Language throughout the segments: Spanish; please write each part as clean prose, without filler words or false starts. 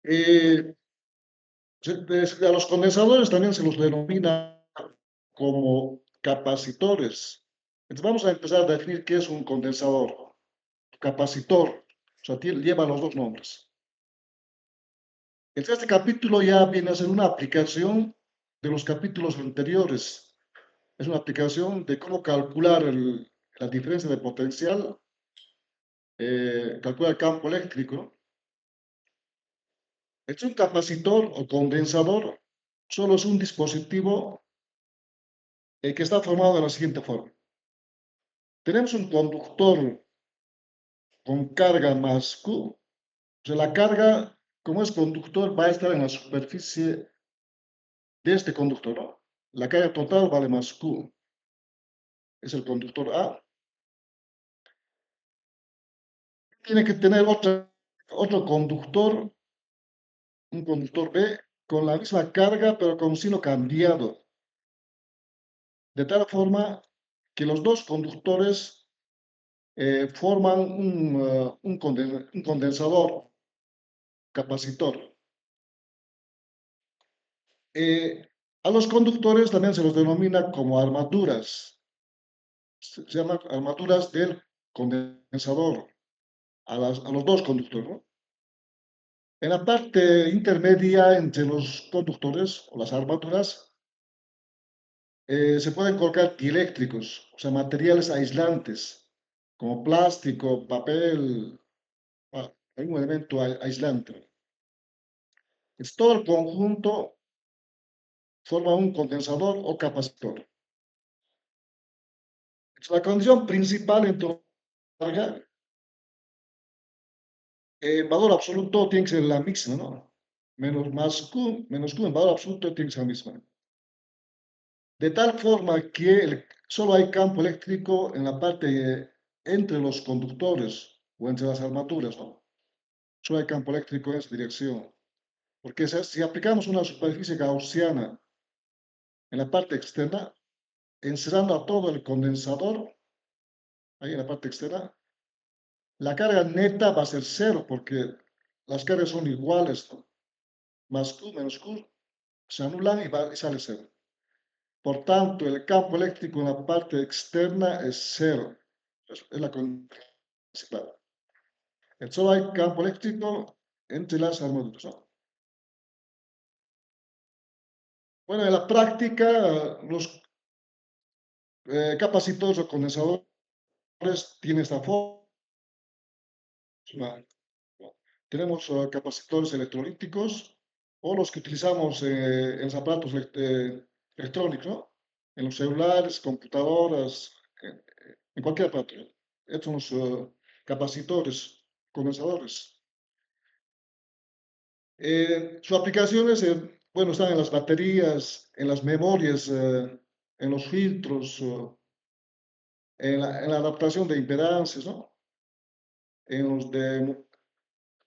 Eh, a los condensadores también se los denomina como capacitores. Entonces vamos a empezar a definir qué es un condensador. Capacitor, o sea, lleva los dos nombres. Entonces este capítulo ya viene a ser una aplicación de los capítulos anteriores. Es una aplicación de cómo calcular la diferencia de potencial, calcular el campo eléctrico. Es un capacitor o condensador, solo es un dispositivo que está formado de la siguiente forma. Tenemos un conductor con carga más Q. O sea, la carga, como es conductor, va a estar en la superficie de este conductor, ¿no? La carga total vale más Q. Es el conductor A. Tiene que tener otro conductor, un conductor B, con la misma carga, pero con signo cambiado. De tal forma que los dos conductores forman un condensador, capacitor. Eh, a los conductores también se los denomina como armaduras. Se llaman armaduras del condensador a los dos conductores, ¿no? En la parte intermedia entre los conductores o las armaduras se pueden colocar dieléctricos, o sea, materiales aislantes, como plástico, papel, algún elemento aislante. Es todo el conjunto forma un condensador o capacitor. La condición principal en tu carga, en valor absoluto tiene que ser la misma, ¿no? Menos Q en valor absoluto tiene que ser la misma. De tal forma que solo hay campo eléctrico en la parte entre los conductores o entre las armaduras, ¿no? Solo hay campo eléctrico en esa dirección. Porque si aplicamos una superficie gaussiana en la parte externa, encerrando a todo el condensador, ahí en la parte externa, la carga neta va a ser cero porque las cargas son iguales, ¿no? Más Q menos Q se anulan y sale cero. Por tanto, el campo eléctrico en la parte externa es cero. Es la condición principal. Solo hay campo eléctrico entre las armaduras, ¿no? Bueno, en la práctica, los capacitores o condensadores tienen esta forma. Tenemos capacitores electrolíticos o los que utilizamos en los aparatos electrónicos, ¿no? En los celulares, computadoras, en cualquier aparato. Estos son los capacitores, condensadores. Sus aplicaciones, bueno, están en las baterías, en las memorias, en los filtros, en la adaptación de impedancias, ¿no? En los de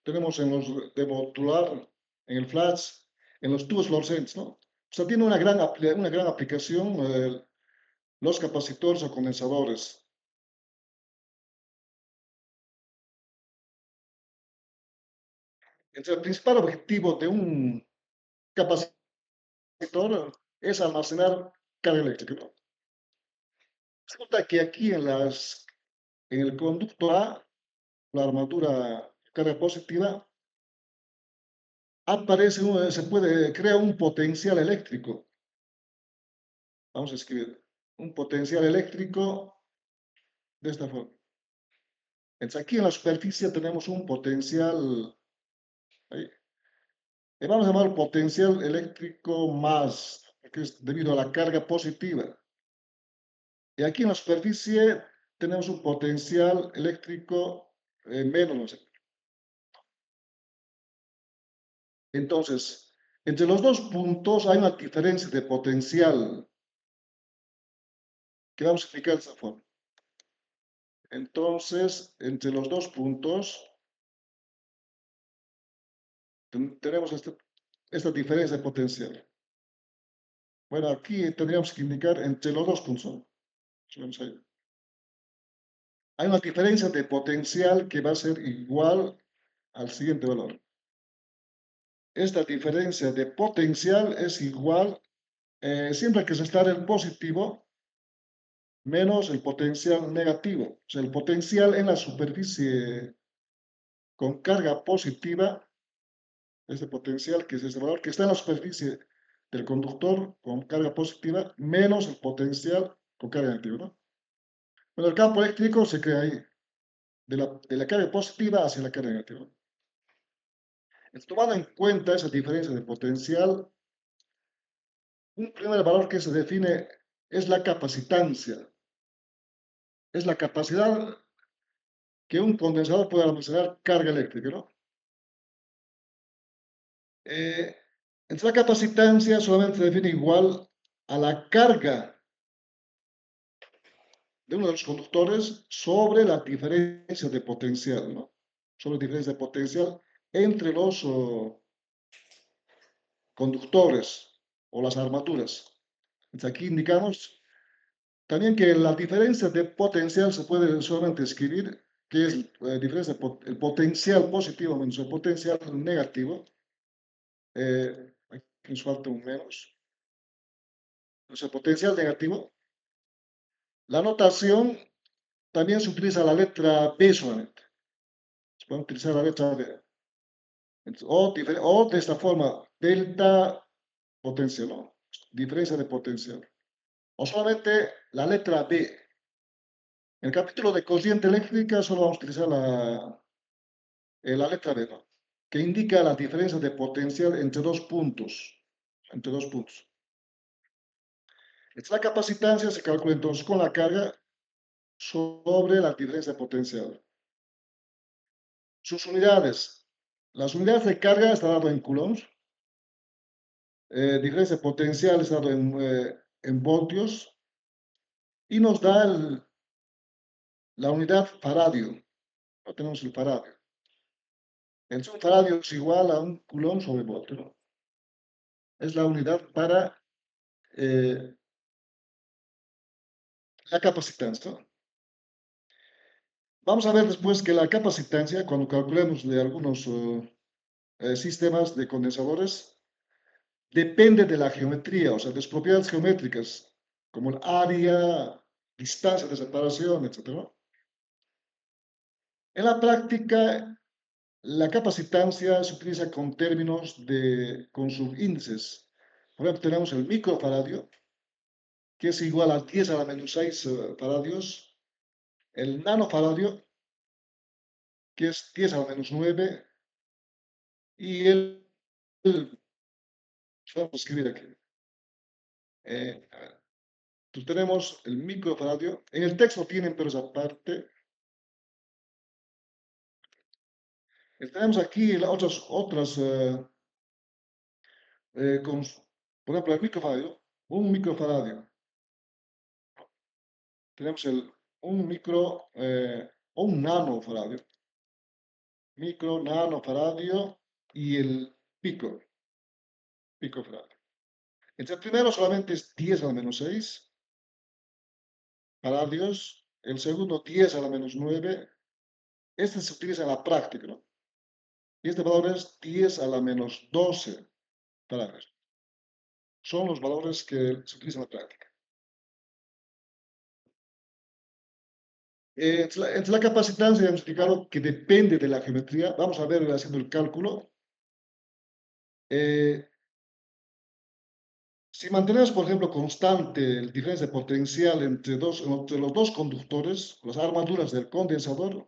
tenemos en los de modular, en el flash, en los tubos fluorescentes, ¿no? O sea, tiene una gran aplicación los capacitores o condensadores. Entonces, el principal objetivo de un capacitor es almacenar carga eléctrica, ¿no? Resulta que aquí en el conducto A, la armadura carga positiva, se puede crear un potencial eléctrico. Vamos a escribir un potencial eléctrico de esta forma. Entonces, aquí en la superficie tenemos un potencial, ahí, le vamos a llamar potencial eléctrico más, que es debido a la carga positiva. Y aquí en la superficie tenemos un potencial eléctrico menos, no sé. Entonces, entre los dos puntos hay una diferencia de potencial que vamos a explicar de esta forma. Entonces, entre los dos puntos tenemos esta diferencia de potencial. Bueno, aquí tendríamos que indicar entre los dos puntos, ¿no? Vamos a ir. Hay una diferencia de potencial que va a ser igual al siguiente valor. esta diferencia de potencial es igual, siempre que se está el positivo, menos el potencial negativo. O sea, el potencial en la superficie con carga positiva, este potencial, que es este valor que está en la superficie del conductor con carga positiva, menos el potencial con carga negativa, ¿no? Bueno, el campo eléctrico se crea ahí, de la carga positiva hacia la carga negativa. Entonces, tomando en cuenta esa diferencia de potencial, un primer valor que se define es la capacitancia. Es la capacidad que un condensador puede almacenar carga eléctrica, ¿no? Eh, entonces, la capacitancia solamente se define igual a la carga de uno de los conductores sobre la diferencia de potencial, ¿no? Sobre la diferencia de potencial entre los conductores o las armaturas. Entonces, aquí indicamos también que la diferencia de potencial se puede solamente escribir, que es diferencia, el potencial positivo menos el potencial negativo. Aquí nos falta un menos. O sea, potencial negativo. La notación también se utiliza la letra B solamente. Se puede utilizar la letra B. Entonces, o de esta forma, delta potencial, ¿no? Diferencia de potencial. O solamente la letra B. En el capítulo de corriente eléctrica solo vamos a utilizar la letra B, ¿no? Que indica la diferencia de potencial entre dos puntos. Entre dos puntos. La capacitancia se calcula entonces con la carga sobre la diferencia de potencial. Sus unidades. Las unidades de carga están dado en coulombs. Diferencia potencial está dado en voltios. Y nos da la unidad faradio. No tenemos el faradio. Entonces, un faradio es igual a un coulomb sobre voltio, ¿no? Es la unidad para eh, la capacitancia, ¿no? Vamos a ver después que la capacitancia, cuando calculemos de algunos sistemas de condensadores, depende de la geometría, o sea, de las propiedades geométricas, como el área, distancia de separación, etc., ¿no? En la práctica, la capacitancia se utiliza con términos con subíndices. Por ejemplo, tenemos el microfaradio, que es igual a 10 a la menos 6 faradios, el nanofaradio, que es 10 a la menos 9, y vamos a escribir aquí. Entonces tenemos el microfaradio. En el texto tienen, pero esa parte. Tenemos aquí otras por ejemplo, el microfaradio. Un microfaradio. Tenemos un micro o un nanofaradio. Micro, nanofaradio y el picofaradio. Entonces, el primero solamente es 10 a la menos 6 faradios. El segundo, 10 a la menos 9. Este se utiliza en la práctica, ¿no? Y este valor es 10 a la menos 12 faradios. Son los valores que se utilizan en la práctica. La capacitancia hemos explicado que depende de la geometría. Vamos a ver haciendo el cálculo. Eh, si mantenemos, por ejemplo, constante la diferencia de potencial entre los dos conductores, las armaduras del condensador,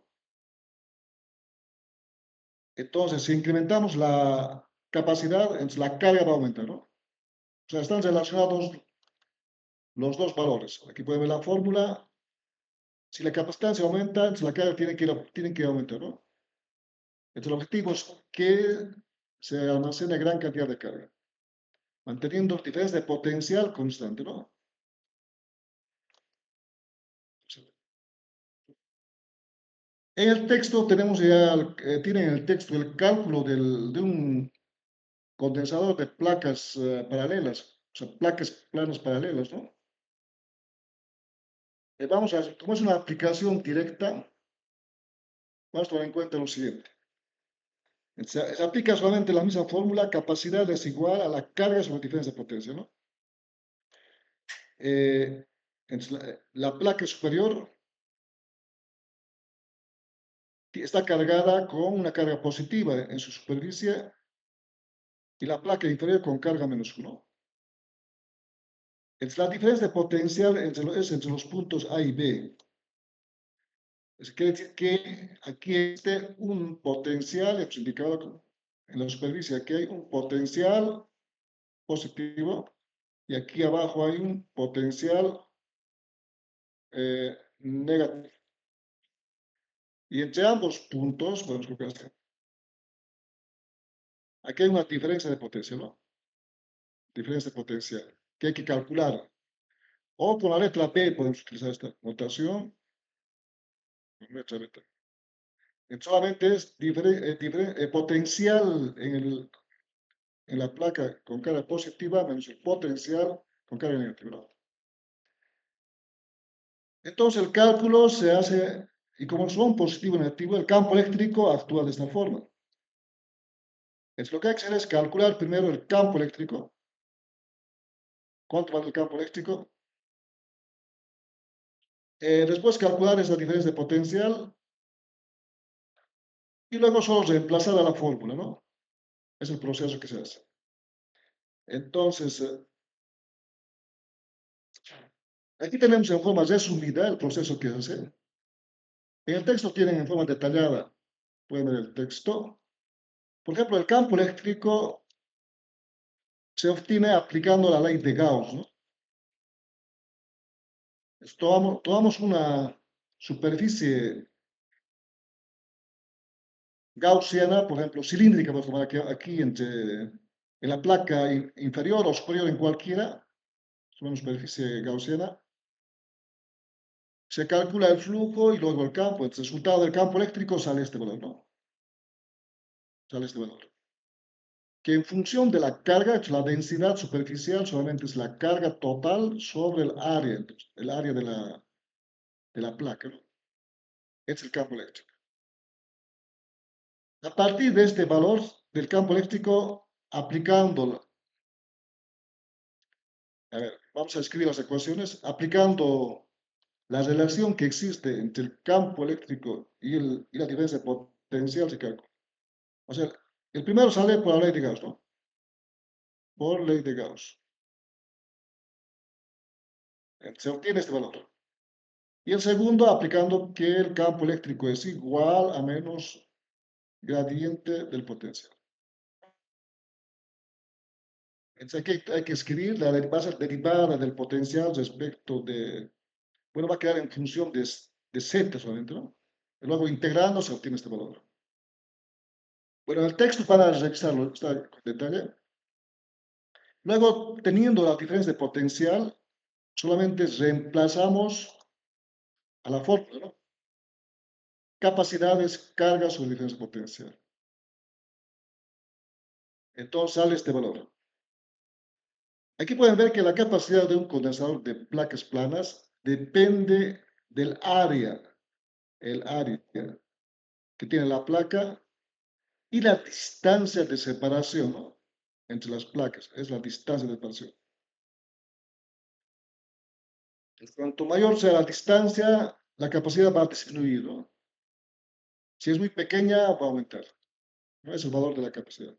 entonces si incrementamos la capacidad, entonces la carga va a aumentar, ¿no? O sea, están relacionados los dos valores. Aquí pueden ver la fórmula. Si la capacitancia aumenta, entonces la carga tiene que aumentar, ¿no? Entonces el objetivo es que se almacene gran cantidad de carga, manteniendo diferencia de potencial constante, ¿no? En el texto tenemos ya, tienen en el texto el cálculo de un condensador de placas paralelas, o sea, placas planas paralelas, ¿no? Como es una aplicación directa, vamos a tomar en cuenta lo siguiente. Se aplica solamente la misma fórmula, capacidad es igual a la carga sobre diferencia de potencia, ¿no? Entonces, la placa superior está cargada con una carga positiva en su superficie y la placa inferior con carga -1. Es la diferencia de potencial es entre los puntos A y B. Eso quiere decir que aquí existe un potencial, hemos indicado en la superficie, aquí hay un potencial positivo y aquí abajo hay un potencial negativo. Y entre ambos puntos, podemos colocar esto. Aquí hay una diferencia de potencia, ¿no? Diferencia de potencial, que hay que calcular. O con la letra B podemos utilizar esta notación. Letra B. Solamente es potencial en la placa con carga positiva menos el potencial con carga negativa, ¿no? Entonces el cálculo se hace, y como son positivo y negativo, el campo eléctrico actúa de esta forma. Entonces lo que hay que hacer es calcular primero el campo eléctrico. ¿Cuánto vale el campo eléctrico? Después calcular esa diferencia de potencial y luego solo reemplazar a la fórmula, ¿no? Es el proceso que se hace. Entonces, aquí tenemos en forma resumida el proceso que se hace. En el texto tienen en forma detallada, pueden ver el texto. Por ejemplo, el campo eléctrico se obtiene aplicando la ley de Gauss, ¿no? Tomamos una superficie gaussiana, por ejemplo, cilíndrica, vamos a tomar aquí en la placa inferior o superior en cualquiera, es una superficie gaussiana. Se calcula el flujo y luego el campo. El resultado del campo eléctrico sale este valor, ¿no? Sale este valor. Que en función de la carga, la densidad superficial solamente es la carga total sobre el área, entonces, el área de la placa, ¿no? Es el campo eléctrico. A partir de este valor del campo eléctrico, aplicándolo, a ver, vamos a escribir las ecuaciones, aplicando la relación que existe entre el campo eléctrico y la diferencia potencial se calcula. O sea, el primero sale por la ley de Gauss, ¿no? Por ley de Gauss. Se obtiene este valor. Y el segundo, aplicando que el campo eléctrico es igual a menos gradiente del potencial. Entonces hay que escribir la derivada del potencial respecto de, bueno, va a quedar en función de z solamente, ¿no? Y luego integrando se obtiene este valor. Bueno, el texto para revisarlo está con detalle. Luego, teniendo la diferencia de potencial, solamente reemplazamos a la fórmula, ¿no? Capacidades, cargas sobre diferencia potencial. Entonces sale este valor. Aquí pueden ver que la capacidad de un condensador de placas planas depende del área, el área que tiene la placa y la distancia de separación, ¿no? Entre las placas, es la distancia de separación. Cuanto mayor sea la distancia, la capacidad va a disminuir, ¿no? Si es muy pequeña, va a aumentar, ¿no? Es el valor de la capacidad.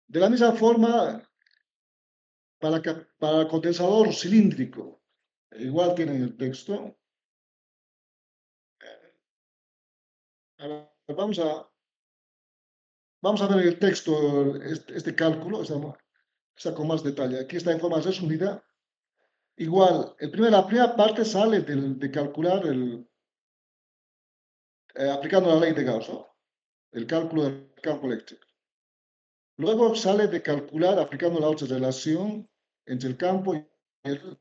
De la misma forma, para el condensador cilíndrico, igual tienen el texto. A ver, vamos a ver el texto, este cálculo, está con más detalle. Aquí está en forma resumida. Igual, la primera parte sale de calcular aplicando la ley de Gauss, ¿no? El cálculo del campo eléctrico. Luego sale de calcular aplicando la otra relación entre el campo y el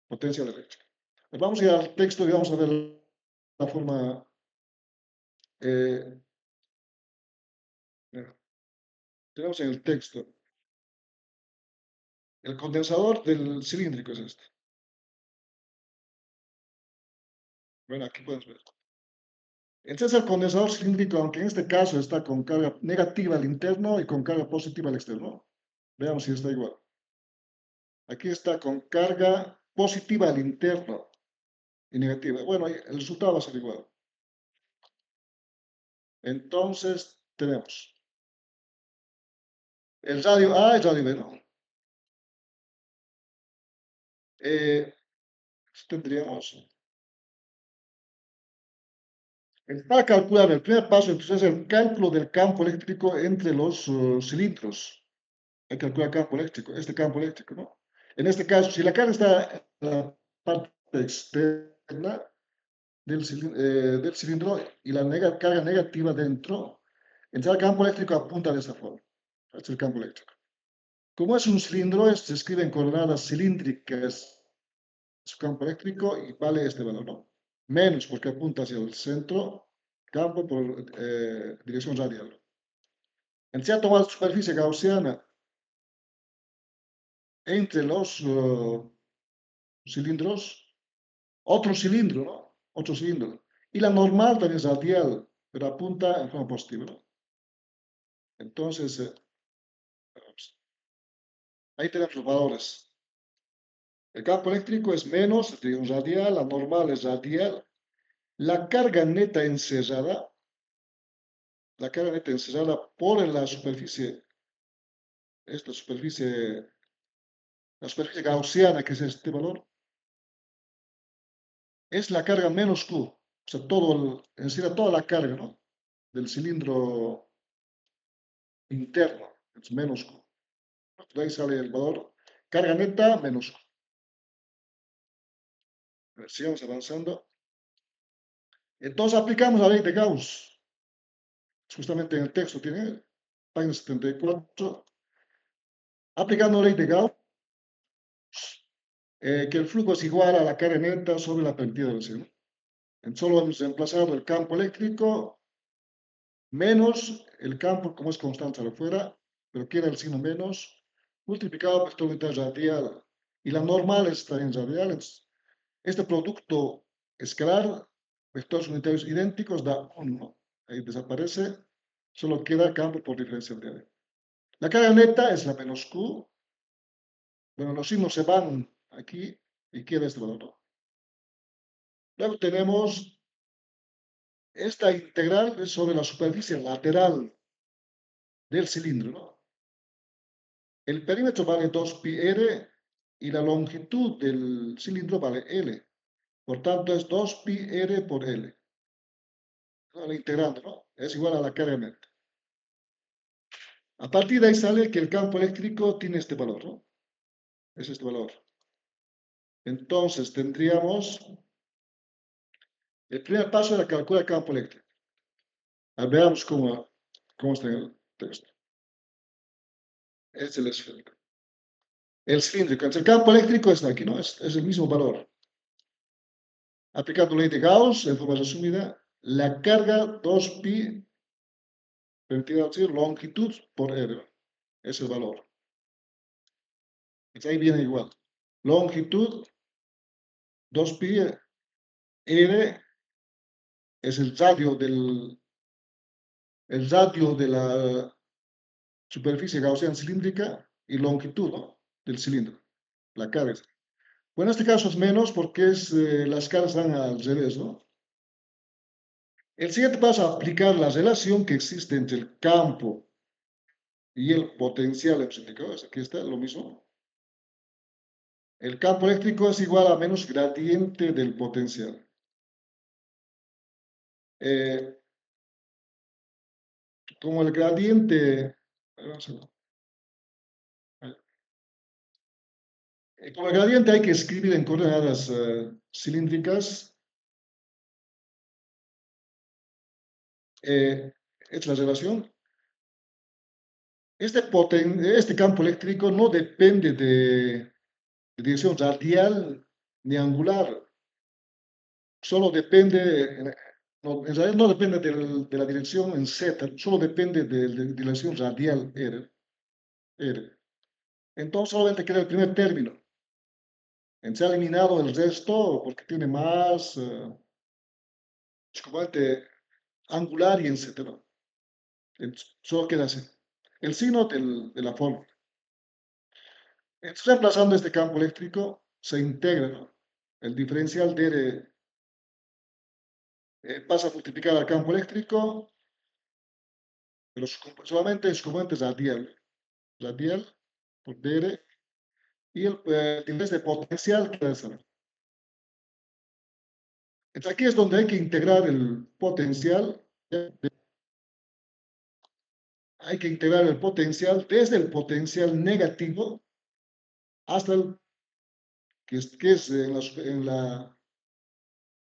potencial eléctrica. Vamos a ir al texto y vamos a ver la forma. eh, Tenemos en el texto. El condensador del cilíndrico es este. Bueno, aquí puedes ver. Entonces el condensador cilíndrico, aunque en este caso está con carga negativa al interno y con carga positiva al externo. Veamos si está igual. Aquí está con carga positiva al interno y negativa. Bueno, el resultado va a ser igual. Entonces tenemos el radio A y el radio B, ¿no? Tendríamos. Para calcular el primer paso, entonces es el cálculo del campo eléctrico entre los cilindros. Hay que calcular campo eléctrico, este campo eléctrico, ¿no? En este caso, si la carga está en la parte externa del cilindro y la carga negativa dentro, entonces el campo eléctrico apunta de esta forma. Este es el campo eléctrico. Como es un cilindro, se escribe en coordenadas cilíndricas su campo eléctrico y vale este valor, ¿no? Menos porque apunta hacia el centro, campo por dirección radial. Entonces, tomar la superficie gaussiana entre los cilindros, otro cilindro, ¿no? Otro cilindro. Y la normal también es radial, pero apunta en forma positiva, ¿no? Entonces, ahí tenemos los valores. El campo eléctrico es menos, dirección radial, la normal es radial. La carga neta encerrada por la superficie, esta superficie, la superficie gaussiana, que es este valor, es la carga menos Q. O sea, en sí, toda la carga, ¿no? Del cilindro interno, es menos Q. De ahí sale el valor carga neta menos Q. A ver, sigamos avanzando. Entonces aplicamos la ley de Gauss. Justamente en el texto tiene página 74. Aplicando la ley de Gauss, que el flujo es igual a la carga neta sobre la pérdida del cilindro. Solo hemos reemplazado el campo eléctrico menos el campo, como es constante al afuera, pero queda el signo menos, multiplicado por vector unitario radial. Y la normal es también radial. Entonces, este producto escalar, vectores unitarios idénticos, da 1. Ahí desaparece, solo queda campo por diferencia de. La carga neta es la menos Q. Bueno, los signos se van aquí y queda este valor, ¿no? Luego tenemos esta integral sobre la superficie lateral del cilindro, ¿no? El perímetro vale 2πr y la longitud del cilindro vale L. Por tanto, es 2πr por L. ¿No? Integrando, ¿no? Es igual a la carga neta. A partir de ahí sale que el campo eléctrico tiene este valor, ¿no? Es este valor. Entonces, tendríamos... El primer paso era calcular el campo eléctrico. Veamos cómo está en el texto. Este es el esférico. El cilíndrico. Entonces, el campo eléctrico está aquí, ¿no? Es el mismo valor. Aplicando la ley de Gauss, en forma resumida, la carga 2pi permitida decir longitud por R. Es el valor. Entonces, ahí viene igual. Longitud 2pi R es el radio de la superficie gaussiana cilíndrica y longitud, ¿no? Del cilindro, la carga. Bueno, en este caso es menos porque las cargas van al revés, ¿no? El siguiente paso es aplicar la relación que existe entre el campo y el potencial en los indicadores. Aquí está lo mismo. El campo eléctrico es igual a menos gradiente del potencial. Eh, como el gradiente, como el gradiente hay que escribir en coordenadas cilíndricas, es la relación. Este campo eléctrico no depende de dirección radial ni angular, solo depende, no, en realidad no depende de la dirección en Z, solo depende de la dirección radial R. Entonces solamente queda el primer término. Se ha eliminado el resto porque tiene más, es como angular y etcétera. Solo queda así. El signo de la fórmula. Entonces, reemplazando este campo eléctrico, se integra, ¿no? El diferencial pasa a multiplicar al campo eléctrico, pero solamente sus componentes radial por dr, y el diferencia de potencial que es. Entonces, aquí es donde hay que integrar el potencial. Hay que integrar el potencial desde el potencial negativo hasta el que es en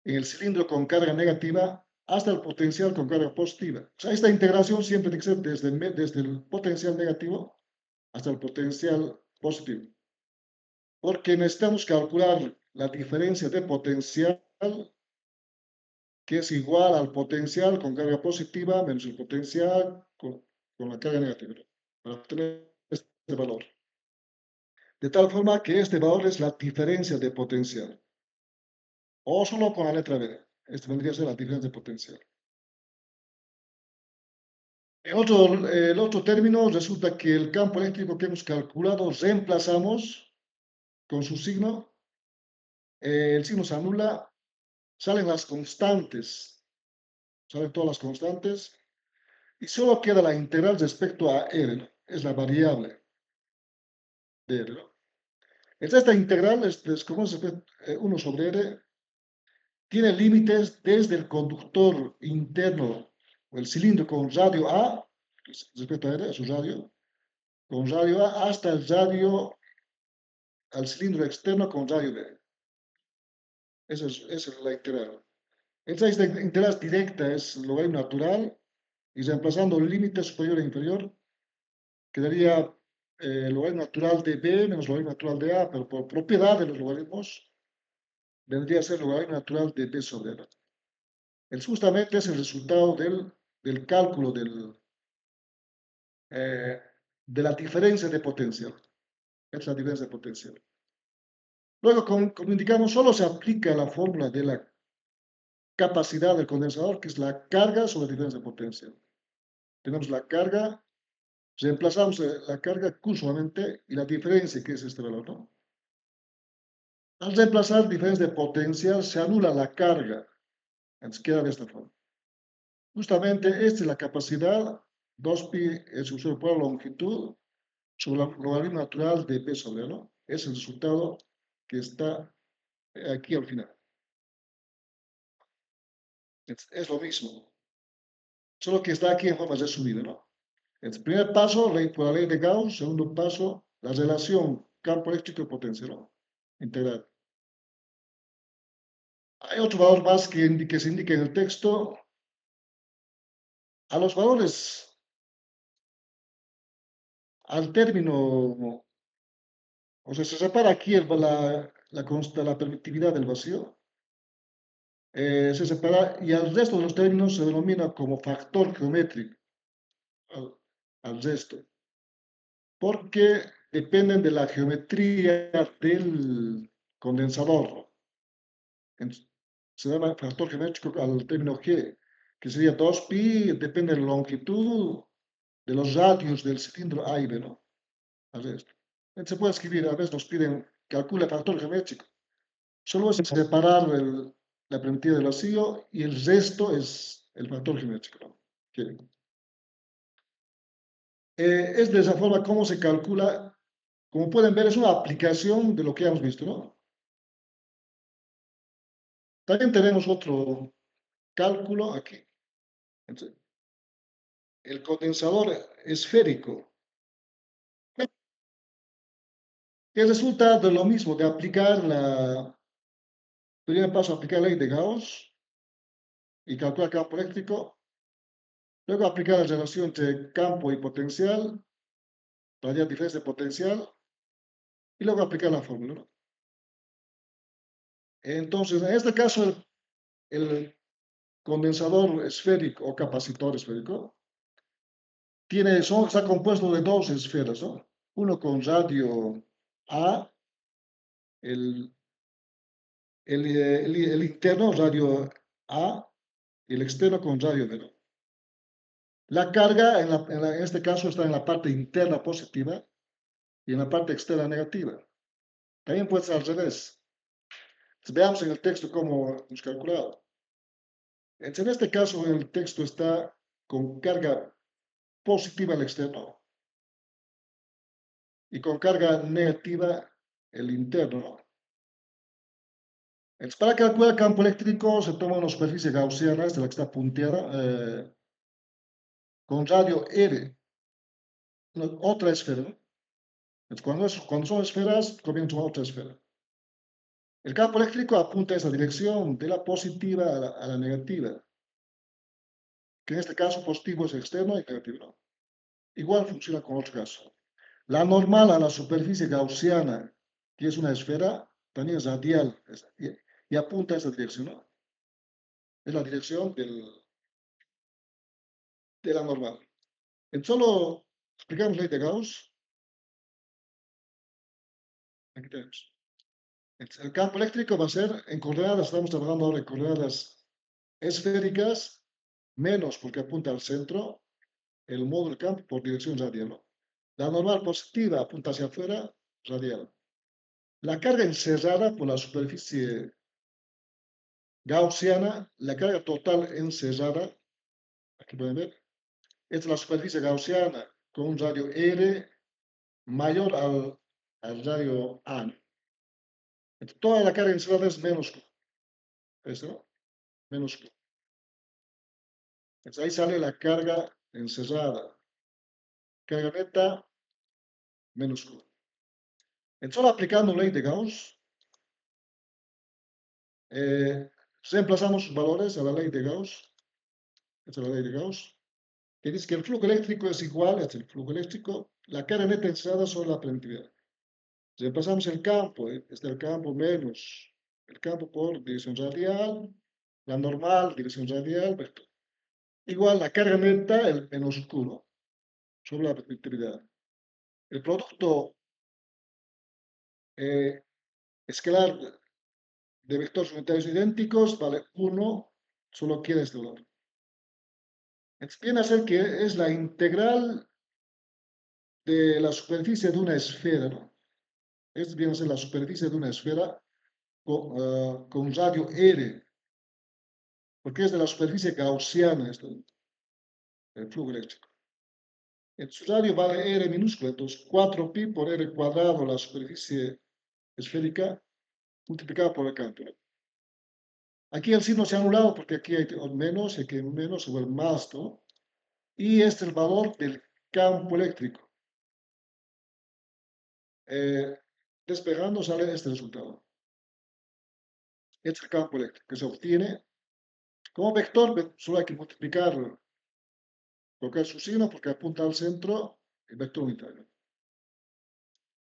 el cilindro con carga negativa hasta el potencial con carga positiva. O sea, esta integración siempre tiene que ser desde el potencial negativo hasta el potencial positivo, porque necesitamos calcular la diferencia de potencial, que es igual al potencial con carga positiva menos el potencial con la carga negativa, ¿no? Para obtener este valor. De tal forma que este valor es la diferencia de potencial. O solo con la letra B. Este vendría a ser la diferencia de potencial. El otro término resulta que el campo eléctrico que hemos calculado reemplazamos con su signo. El signo se anula, salen las constantes, salen todas las constantes, y solo queda la integral respecto a R, ¿no? Es la variable de R, ¿no? Entonces, esta integral es como 1 sobre R, tiene límites desde el conductor interno, o el cilindro con radio A, respecto a R, a su radio, con radio A, hasta el radio al cilindro externo con radio B. Esa es la integral. Esta integral directa es logaritmo natural, y reemplazando el límite superior e inferior, quedaría logaritmo natural de B menos logaritmo natural de A, pero por propiedad de los logaritmos, vendría a ser logaritmo natural de B sobre A. Justamente es el resultado del cálculo eh, de la diferencia de potencial. Es la diferencia de potencial. Luego, como indicamos, solo se aplica la fórmula de la capacidad del condensador, que es la carga sobre la diferencia de potencial. Tenemos la carga, reemplazamos la carga Q solamente y la diferencia, que es este valor, ¿no? Al reemplazar diferencia de potencial, se anula la carga. Entonces queda de esta forma. Justamente esta es la capacidad, 2pi es usado por la longitud sobre la logaritmo natural de P sobre L, ¿no? Es el resultado que está aquí al final. Es lo mismo, solo que está aquí en forma resumida, ¿no? El primer paso, por la ley de Gauss. Segundo paso, la relación campo eléctrico y potencia, ¿no? Integral. Hay otro valor más que se indica en el texto. A los valores, al término, o sea, se separa aquí la permitividad del vacío, se separa, y al resto de los términos se denomina como factor geométrico al resto, porque dependen de la geometría del condensador, ¿no? Entonces, se llama factor geométrico al término G, que sería 2pi, depende de la longitud de los radios del cilindro A y B, ¿no? Al resto. Entonces, se puede escribir, a veces nos piden, calcula el factor geométrico. Solo es separar la primitiva del vacío, y el resto es el factor geométrico, ¿no? Que, es de esa forma como se calcula. Como pueden ver, es una aplicación de lo que hemos visto, ¿no? También tenemos otro cálculo aquí. Entonces, el condensador esférico, que resulta de lo mismo, de aplicar primer paso, aplicar la ley de Gauss y calcular campo eléctrico, luego aplicar la relación entre campo y potencial, para hallar diferencia de potencial, y luego aplicar la fórmula, ¿no? Entonces, en este caso, el condensador esférico o capacitor esférico está compuesto de dos esferas, ¿no? Uno con radio A, el interno radio A, y el externo con radio de, ¿no? La carga en este caso está en la parte interna positiva y en la parte externa negativa. También puede ser al revés. Entonces, veamos en el texto cómo hemos calculado. Entonces, en este caso, el texto está con carga positiva el externo y con carga negativa el interno, ¿no? Entonces, para calcular el campo eléctrico se toma una superficie gaussiana, esta es la que está punteada, con radio R, otra esfera, ¿no? Entonces, cuando son esferas, comienza otra esfera. El campo eléctrico apunta a esa dirección, de la positiva a la negativa, que en este caso positivo es externo y negativo, ¿no? Igual funciona con otro caso. La normal a la superficie gaussiana, que es una esfera, también es radial y apunta a esa dirección, ¿no? Es la dirección de la normal. Entonces, solo explicamos la ley de Gauss. Aquí tenemos. Entonces, el campo eléctrico va a ser en coordenadas, estamos trabajando ahora en coordenadas esféricas, menos porque apunta al centro, el módulo del campo por dirección radial, ¿no? La normal positiva apunta hacia afuera, radial. La carga encerrada por la superficie gaussiana, la carga total encerrada, aquí pueden ver, es la superficie gaussiana con un radio R mayor al radio A, ¿no? Entonces, toda la carga encerrada es menos Q. ¿Esto, no? Menos Q. Entonces, ahí sale la carga encerrada. Carga neta, menos Q. Entonces, solo aplicando ley de Gauss, reemplazamos valores a la ley de Gauss. Esta es la ley de Gauss, que dice que el flujo eléctrico es igual, este es el flujo eléctrico, la carga neta encerrada sobre la permitividad. Reemplazamos el campo, este es el campo menos el campo por dirección radial, la normal, dirección radial, vector. Igual la carga neta, el menos Q, ¿no? Sobre la permitividad. El producto escalar de vectores unitarios idénticos vale 1, solo quiere este valor. Entonces viene a ser que es la integral de la superficie de una esfera, ¿no? Esto viene a ser la superficie de una esfera con radio R, porque es de la superficie gaussiana esto, el flujo eléctrico. Su radio vale R minúscula, entonces 4pi por R cuadrado, la superficie esférica, multiplicada por el campo, ¿no? Aquí el signo se ha anulado porque aquí hay menos, y aquí hay menos, se vuelve más, ¿no? Y este es el valor del campo eléctrico. Despejando sale este resultado. Este es el campo eléctrico que se obtiene como vector, solo hay que multiplicarlo, colocar su signo porque apunta al centro, el vector unitario.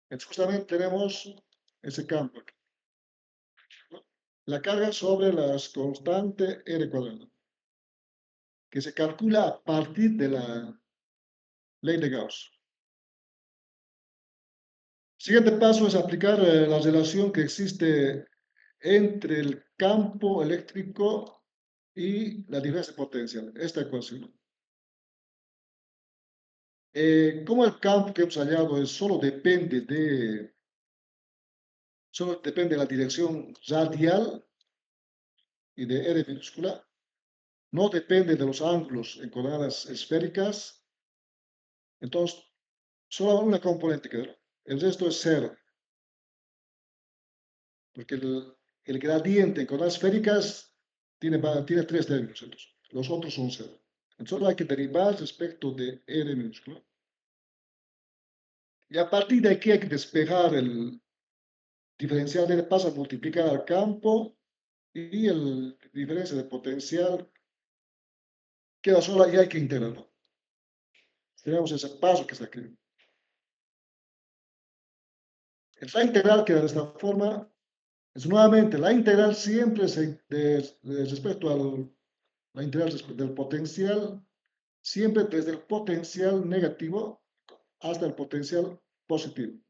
Entonces justamente tenemos ese campo aquí, ¿no? La carga sobre las constantes R cuadrado, que se calcula a partir de la ley de Gauss. Siguiente paso es aplicar la relación que existe entre el campo eléctrico y la diferencia potencial, esta ecuación. Como el campo que hemos hallado solo depende de la dirección radial y de R minúscula, no depende de los ángulos en coordenadas esféricas, entonces solo una componente queda, el resto es cero, porque el gradiente en coordenadas esféricas tiene 3 términos, entonces, los otros son cero. Entonces solo hay que derivar respecto de R minúscula. Y a partir de aquí hay que despejar el diferencial de pasa a multiplicar al campo y el diferencia de potencial queda sola y hay que integrarlo. Tenemos ese paso que está aquí. La integral queda de esta forma. Es nuevamente, la integral siempre es respecto al la integral del potencial, siempre desde el potencial negativo hasta el potencial positivo.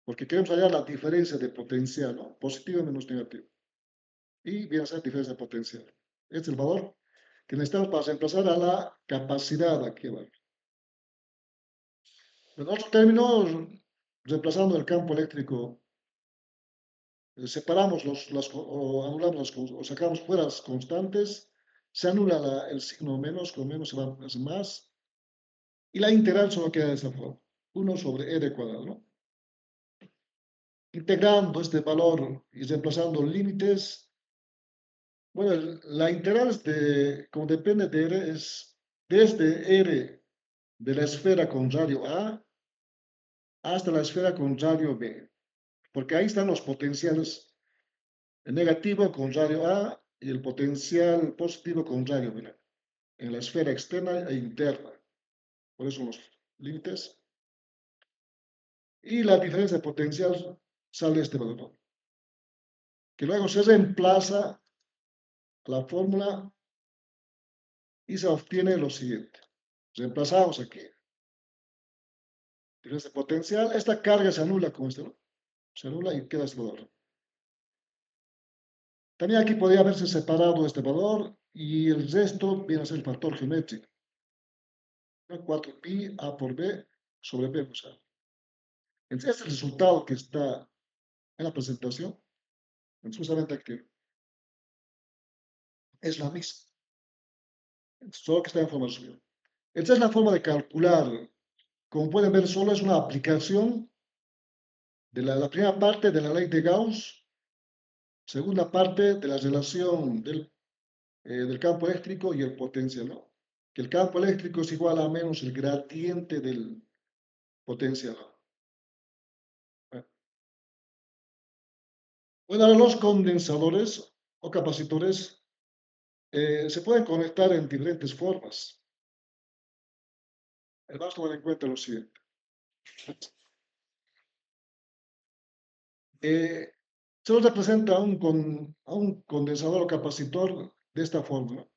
Porque queremos hallar la diferencia de potencial, ¿no? Positivo menos negativo. Y viene a ser diferencia de potencial. Este es el valor que necesitamos para reemplazar a la capacidad aquí abajo. En otros términos, reemplazando el campo eléctrico, separamos o anulamos o sacamos fuera las constantes, se anula el signo menos, con menos se va a hacer más, y la integral solo queda de esa forma, 1 sobre r cuadrado, ¿no? Integrando este valor y reemplazando límites, bueno, la integral como depende de r, es desde r de la esfera con radio A hasta la esfera con radio B, porque ahí están los potenciales, el negativo con radio A y el potencial positivo con radio B, en la esfera externa e interna. Por eso los límites. Y la diferencia potencial sale este valor, ¿no? Que luego se reemplaza la fórmula y se obtiene lo siguiente. Reemplazamos aquí. Diferencia potencial. Esta carga se anula con esto, ¿no? Se anula y queda este valor. También aquí podría haberse separado este valor y el resto viene a ser el factor geométrico. 4pi a por b sobre b. O sea, entonces, este es el resultado que está en la presentación. Entonces, justamente aquí es la misma. Solo que está en forma resumida. Esta es la forma de calcular. Como pueden ver, solo es una aplicación de la primera parte de la ley de Gauss, segunda parte de la relación del campo eléctrico y el potencial, ¿no? Que el campo eléctrico es igual a menos el gradiente del potencial. Bueno, ahora los condensadores o capacitores se pueden conectar en diferentes formas. Vamos a tomar en cuenta lo siguiente. Se nos representa a un condensador o capacitor de esta forma, ¿no?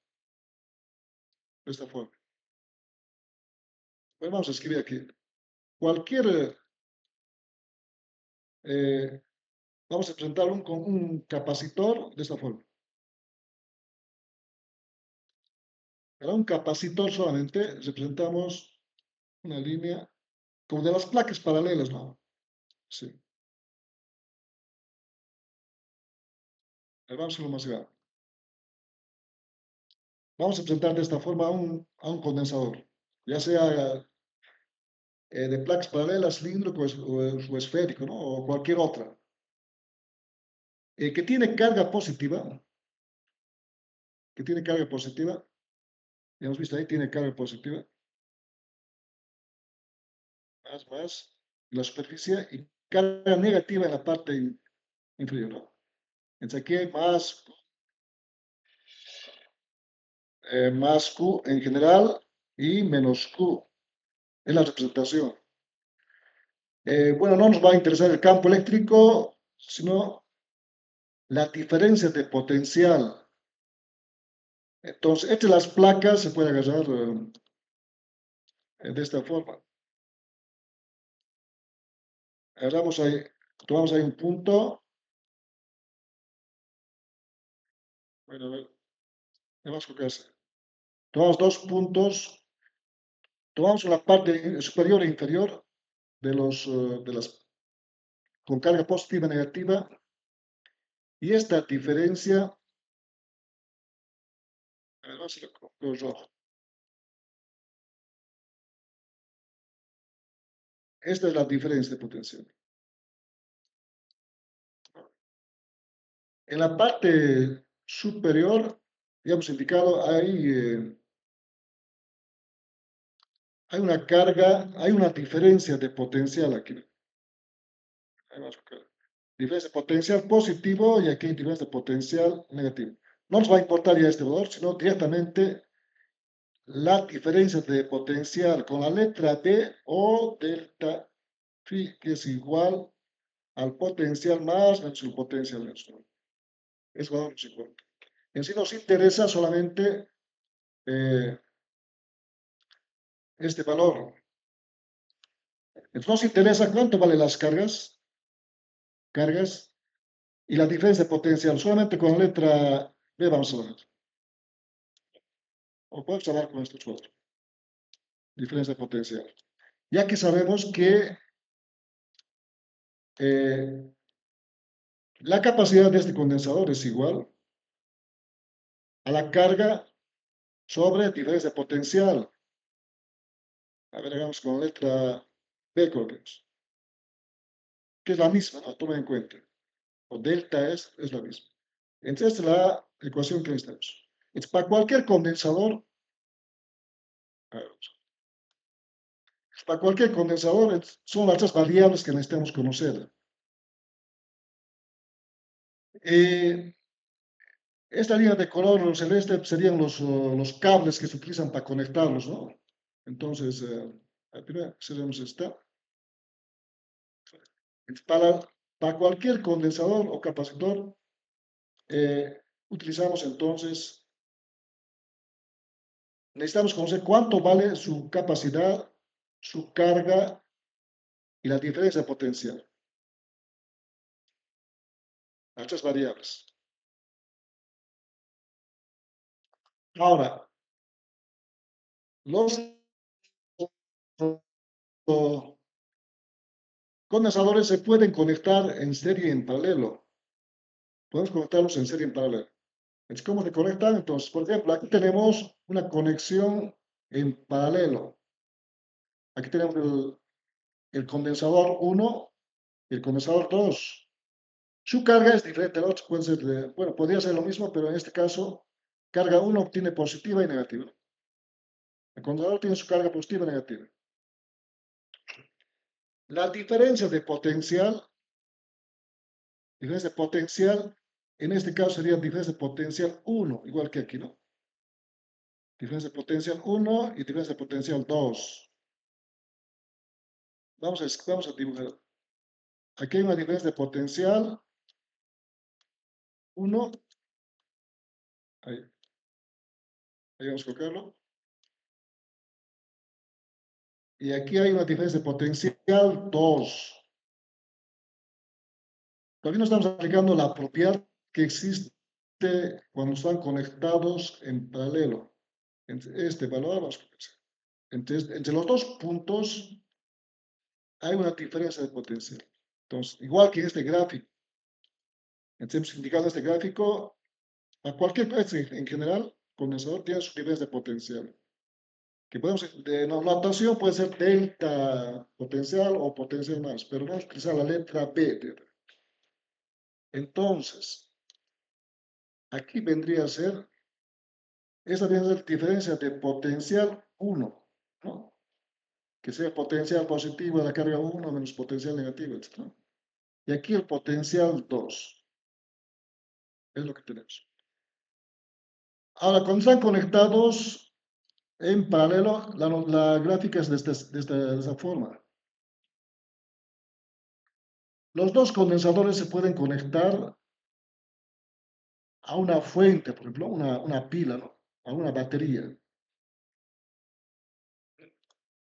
De esta forma. Bueno, vamos a escribir aquí. Cualquier, vamos a presentar un capacitor de esta forma. Para un capacitor solamente representamos una línea como de las placas paralelas, ¿no? Sí. Vamos a hacerlo más grande. Vamos a presentar de esta forma a un condensador, ya sea de placas paralelas, cilíndrico o esférico, ¿no? O cualquier otra, que tiene carga positiva, ya hemos visto ahí, tiene carga positiva, más, la superficie y carga negativa en la parte inferior, ¿no? Entonces aquí hay más Q en general y menos Q en la representación. Bueno, no nos va a interesar el campo eléctrico, sino la diferencia de potencial. Entonces, entre las placas se puede agarrar de esta forma. Agarramos ahí, tomamos ahí un punto. Bueno, a ver, vamos a tomamos 2 puntos. Tomamos la parte superior e inferior de las con carga positiva y negativa. Y esta diferencia, a ver, vamos a hacerlo con rojo. Esta es la diferencia de potencial. En la parte superior, ya hemos indicado, hay una carga, hay una diferencia de potencial aquí. Diferencia de potencial positivo y aquí diferencia de potencial negativo. No nos va a importar ya este valor, sino directamente la diferencia de potencial con la letra D o delta phi, que es igual al potencial más menos el potencial menos. Es valor nos importa. En sí nos interesa solamente este valor. Entonces nos interesa cuánto valen las cargas y la diferencia de potencial. Solamente con la letra B vamos a ver. o podemos hablar con estos cuatro. Diferencia potencial. Ya que sabemos que la capacidad de este condensador es igual a la carga sobre diferencia potencial. A ver, hagamos con la letra B, coloquemos. Que es la misma, ¿no? Tomen en cuenta. O delta es la misma. Entonces, esta es la ecuación que necesitamos. Entonces, para cualquier condensador, a ver, para cualquier condensador son las tres variables que necesitamos conocer. Esta línea de color celeste serían los cables que se utilizan para conectarlos, ¿no? Entonces, primero cerramos esta. Para cualquier condensador o capacitor, utilizamos entonces, necesitamos conocer cuánto vale su capacidad, su carga y la diferencia potencial. Las tres variables. Ahora, los condensadores se pueden conectar en serie y en paralelo. Podemos conectarlos en serie y en paralelo. Entonces, ¿cómo se conectan? Entonces, por ejemplo, aquí tenemos una conexión en paralelo. Aquí tenemos el condensador 1 y el condensador 2. Su carga es diferente al otro. Puede ser bueno, podría ser lo mismo, pero en este caso, carga 1 tiene positiva y negativa. El condensador tiene su carga positiva y negativa. La diferencia potencial, en este caso sería diferencia potencial 1, igual que aquí, ¿no? Diferencia potencial 1 y diferencia potencial 2. Vamos a dibujar. Aquí hay una diferencia potencial 1. Ahí, ahí vamos a colocarlo. Y aquí hay una diferencia potencial 2. Todavía no estamos aplicando la propiedad que existe cuando están conectados en paralelo. Este valor, vamos a pensar. Entre los dos puntos hay una diferencia de potencial. Entonces, igual que en este gráfico, hemos indicado este gráfico, a cualquier cosa en general, condensador tiene su diferencia de potencial. Que podemos, de notación puede ser delta potencial o potencial más, pero vamos a utilizar la letra B. Entonces, aquí vendría a ser, esa viene a ser diferencia de potencial 1, ¿no? Que sea potencial positivo de la carga 1 menos potencial negativo, etc. Y aquí el potencial 2 es lo que tenemos. Ahora, cuando están conectados en paralelo, la gráfica es de esta forma. Los dos condensadores se pueden conectar a una fuente, por ejemplo, una pila, ¿no? A una batería.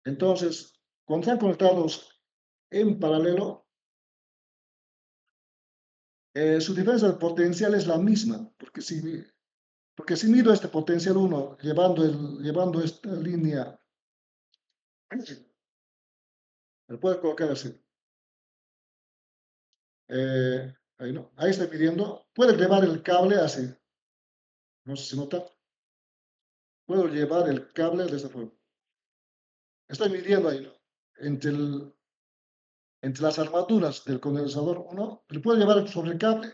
Entonces, cuando están conectados en paralelo, su diferencia de potencial es la misma, porque si mido este potencial 1 llevando esta línea, me puedo colocar así. Ahí no, ahí estoy midiendo. Puedo llevar el cable así, no sé si nota. Puedo llevar el cable de esta forma. Estoy midiendo ahí, ¿no? Entre, entre las armaduras del condensador 1, le puedo llevar sobre el cable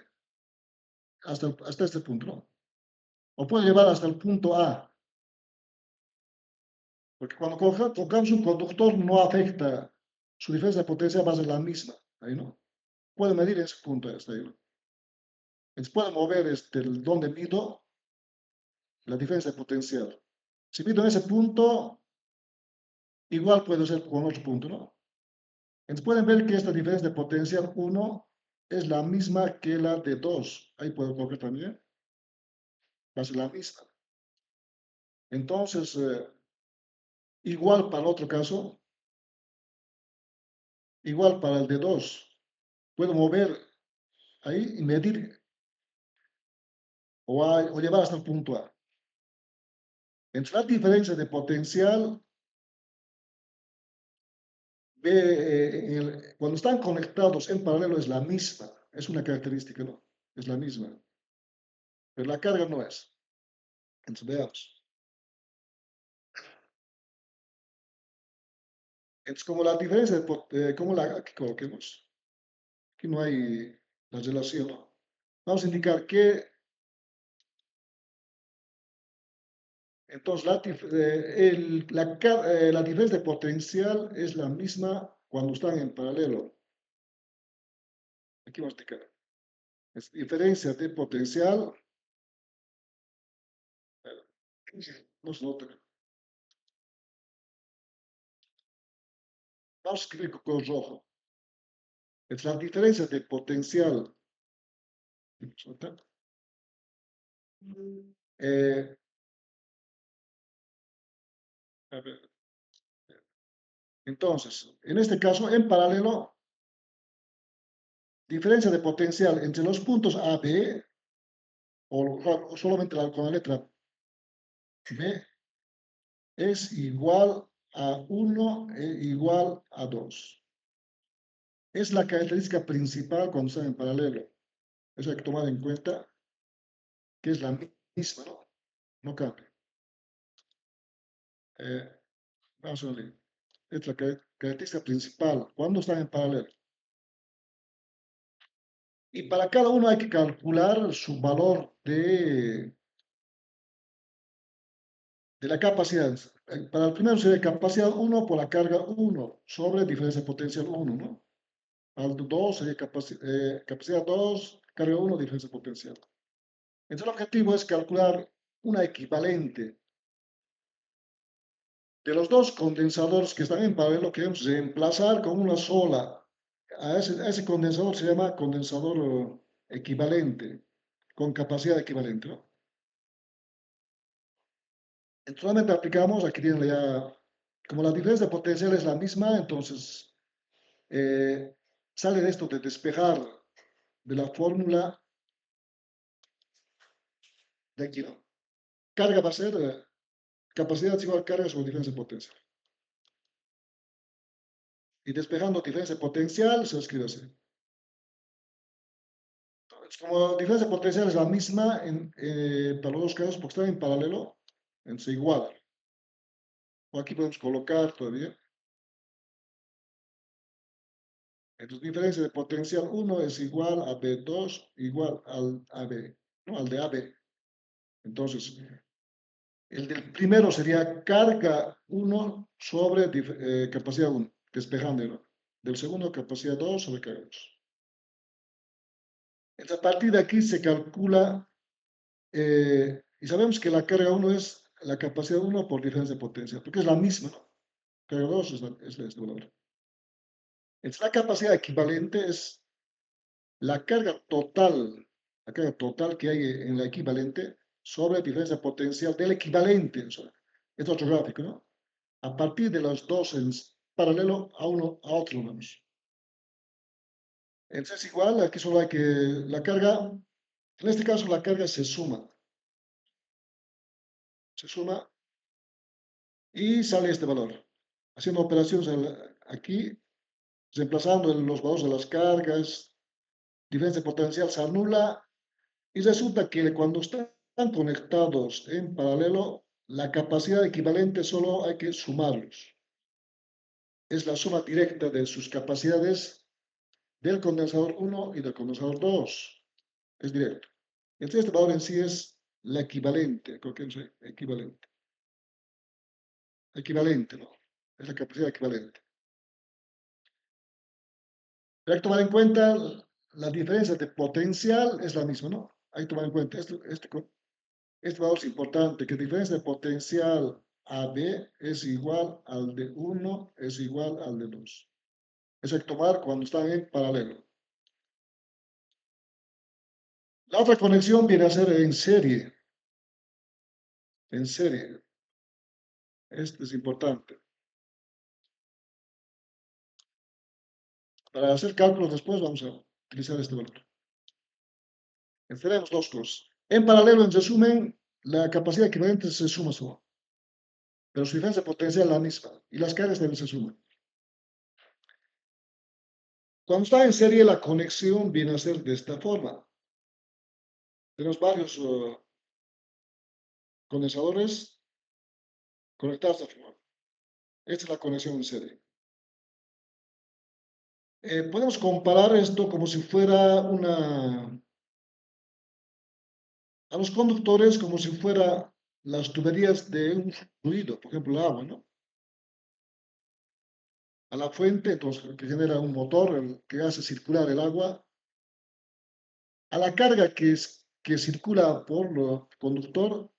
hasta este punto, ¿no? O puedo llevar hasta el punto A, porque cuando colocamos un conductor no afecta, su diferencia de potencia va a ser la misma, ahí no. Puedo medir ese punto hasta ahí, ¿no? Entonces puedo mover donde mido la diferencia de potencial. Si mido en ese punto, igual puede ser con otro punto, ¿no? Entonces pueden ver que esta diferencia de potencial 1 es la misma que la de 2. Ahí puedo colocar también. Va a ser la misma. Entonces, igual para el otro caso, igual para el de 2. Puedo mover ahí y medir o llevar hasta el punto A. Entre la diferencia de potencial, cuando están conectados en paralelo es la misma, es una característica, ¿no? Es la misma, pero la carga no es. Entonces veamos. Entonces, como la diferencia ¿cómo la aquí coloquemos? Aquí no hay la relación, ¿no? Vamos a indicar que entonces la diferencia de potencial es la misma cuando están en paralelo. Aquí vamos a indicar. Es diferencia de potencial. No se nota. Vamos a escribir con color rojo. Es la diferencia de potencial. Eh, a ver, entonces, en este caso, en paralelo, diferencia de potencial entre los puntos A, B, o solamente con la letra B, es igual a 1 e igual a 2. Es la característica principal cuando están en paralelo. Eso hay que tomar en cuenta que es la misma, ¿no? No cambia. Vamos a ver. Es la característica principal cuando están en paralelo. Y para cada uno hay que calcular su valor de la capacidad. Para el primero sería capacidad 1 por la carga 1 sobre diferencia potencial 1, ¿no? Al 2 sería capacidad 2, carga 1, diferencia potencial. Entonces el objetivo es calcular una equivalente. De los dos condensadores que están en paralelo, queremos reemplazar con una sola. A ese condensador se llama condensador equivalente, con capacidad equivalente, ¿no? Entonces, solamente aplicamos, aquí tienen ya, como la diferencia de potencial es la misma, entonces eh, sale de esto de despejar de la fórmula de aquí, ¿no? Carga va a ser, capacidad es igual a carga sobre diferencia de potencial. Y despejando diferencia potencial, se escribe así. Entonces, como diferencia potencial es la misma para los dos casos, porque están en paralelo, entonces igual. O aquí podemos colocar todavía. Entonces, diferencia de potencial 1 es igual a B2 igual al AB, ¿no? Al de AB. Entonces, el del primero sería carga 1 sobre capacidad 1, despejando, ¿no? Del segundo, capacidad 2 sobre carga 2. Entonces, a partir de aquí se calcula, y sabemos que la carga 1 es la capacidad 1 por diferencia de potencia, porque es la misma, ¿no? Carga 2 es este valor. Entonces, la capacidad equivalente es la carga total que hay en la equivalente sobre diferencia potencial del equivalente. O sea, es otro gráfico, ¿no? A partir de los dos en paralelo a uno a otro, vamos. Entonces, igual, aquí solo hay que la carga, en este caso la carga se suma y sale este valor. Haciendo operaciones aquí, reemplazando los valores de las cargas, diferencia potencial se anula y resulta que cuando están conectados en paralelo, la capacidad equivalente solo hay que sumarlos. Es la suma directa de sus capacidades del condensador 1 y del condensador 2. Es directo. Entonces, este valor en sí es la equivalente, creo que es equivalente. Equivalente, ¿no? Es la capacidad equivalente. Pero hay que tomar en cuenta la diferencia de potencial es la misma, ¿no? Hay que tomar en cuenta este valor es importante, que diferencia de potencial AB es igual al de 1, es igual al de 2. Eso hay que tomar cuando están en paralelo. La otra conexión viene a ser en serie. En serie. Este es importante. Para hacer cálculos después vamos a utilizar este valor. Tenemos dos cosas. En paralelo, en resumen, la capacidad equivalente se suma solo. pero su diferencia de potencia es la misma y las cargas también se suman. Cuando está en serie, la conexión viene a ser de esta forma. Tenemos varios condensadores conectados de esta forma. Esta es la conexión en serie. Podemos comparar esto como si fuera a los conductores como si fuera las tuberías de un fluido, por ejemplo, el agua, ¿no? A la fuente, entonces, que genera un motor que hace circular el agua, a la carga que circula por el conductor,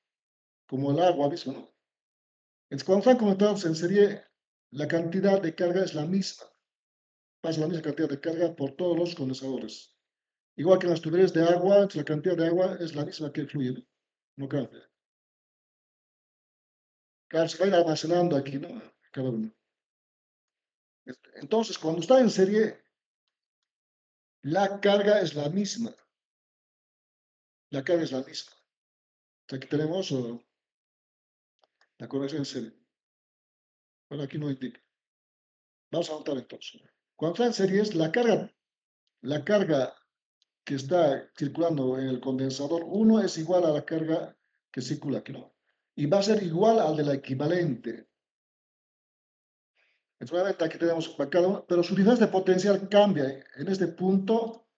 como el agua mismo, ¿no? Entonces, cuando están conectados en serie, la cantidad de carga es la misma, pasa la misma cantidad de carga por todos los condensadores. Igual que en las tuberías de agua, la cantidad de agua es la misma que fluye, ¿no? No cambia. Claro, se va a ir almacenando aquí, ¿no? Cada uno. Entonces, cuando está en serie, la carga es la misma. La carga es la misma. Aquí tenemos la conexión en serie. Bueno, aquí no indica. Vamos a anotar entonces. Cuando está en serie es la carga que está circulando en el condensador 1 es igual a la carga que circula aquí, ¿no? Y va a ser igual al de la equivalente. Entonces, aquí tenemos para cada uno, pero su diferencia de potencial cambia. En este punto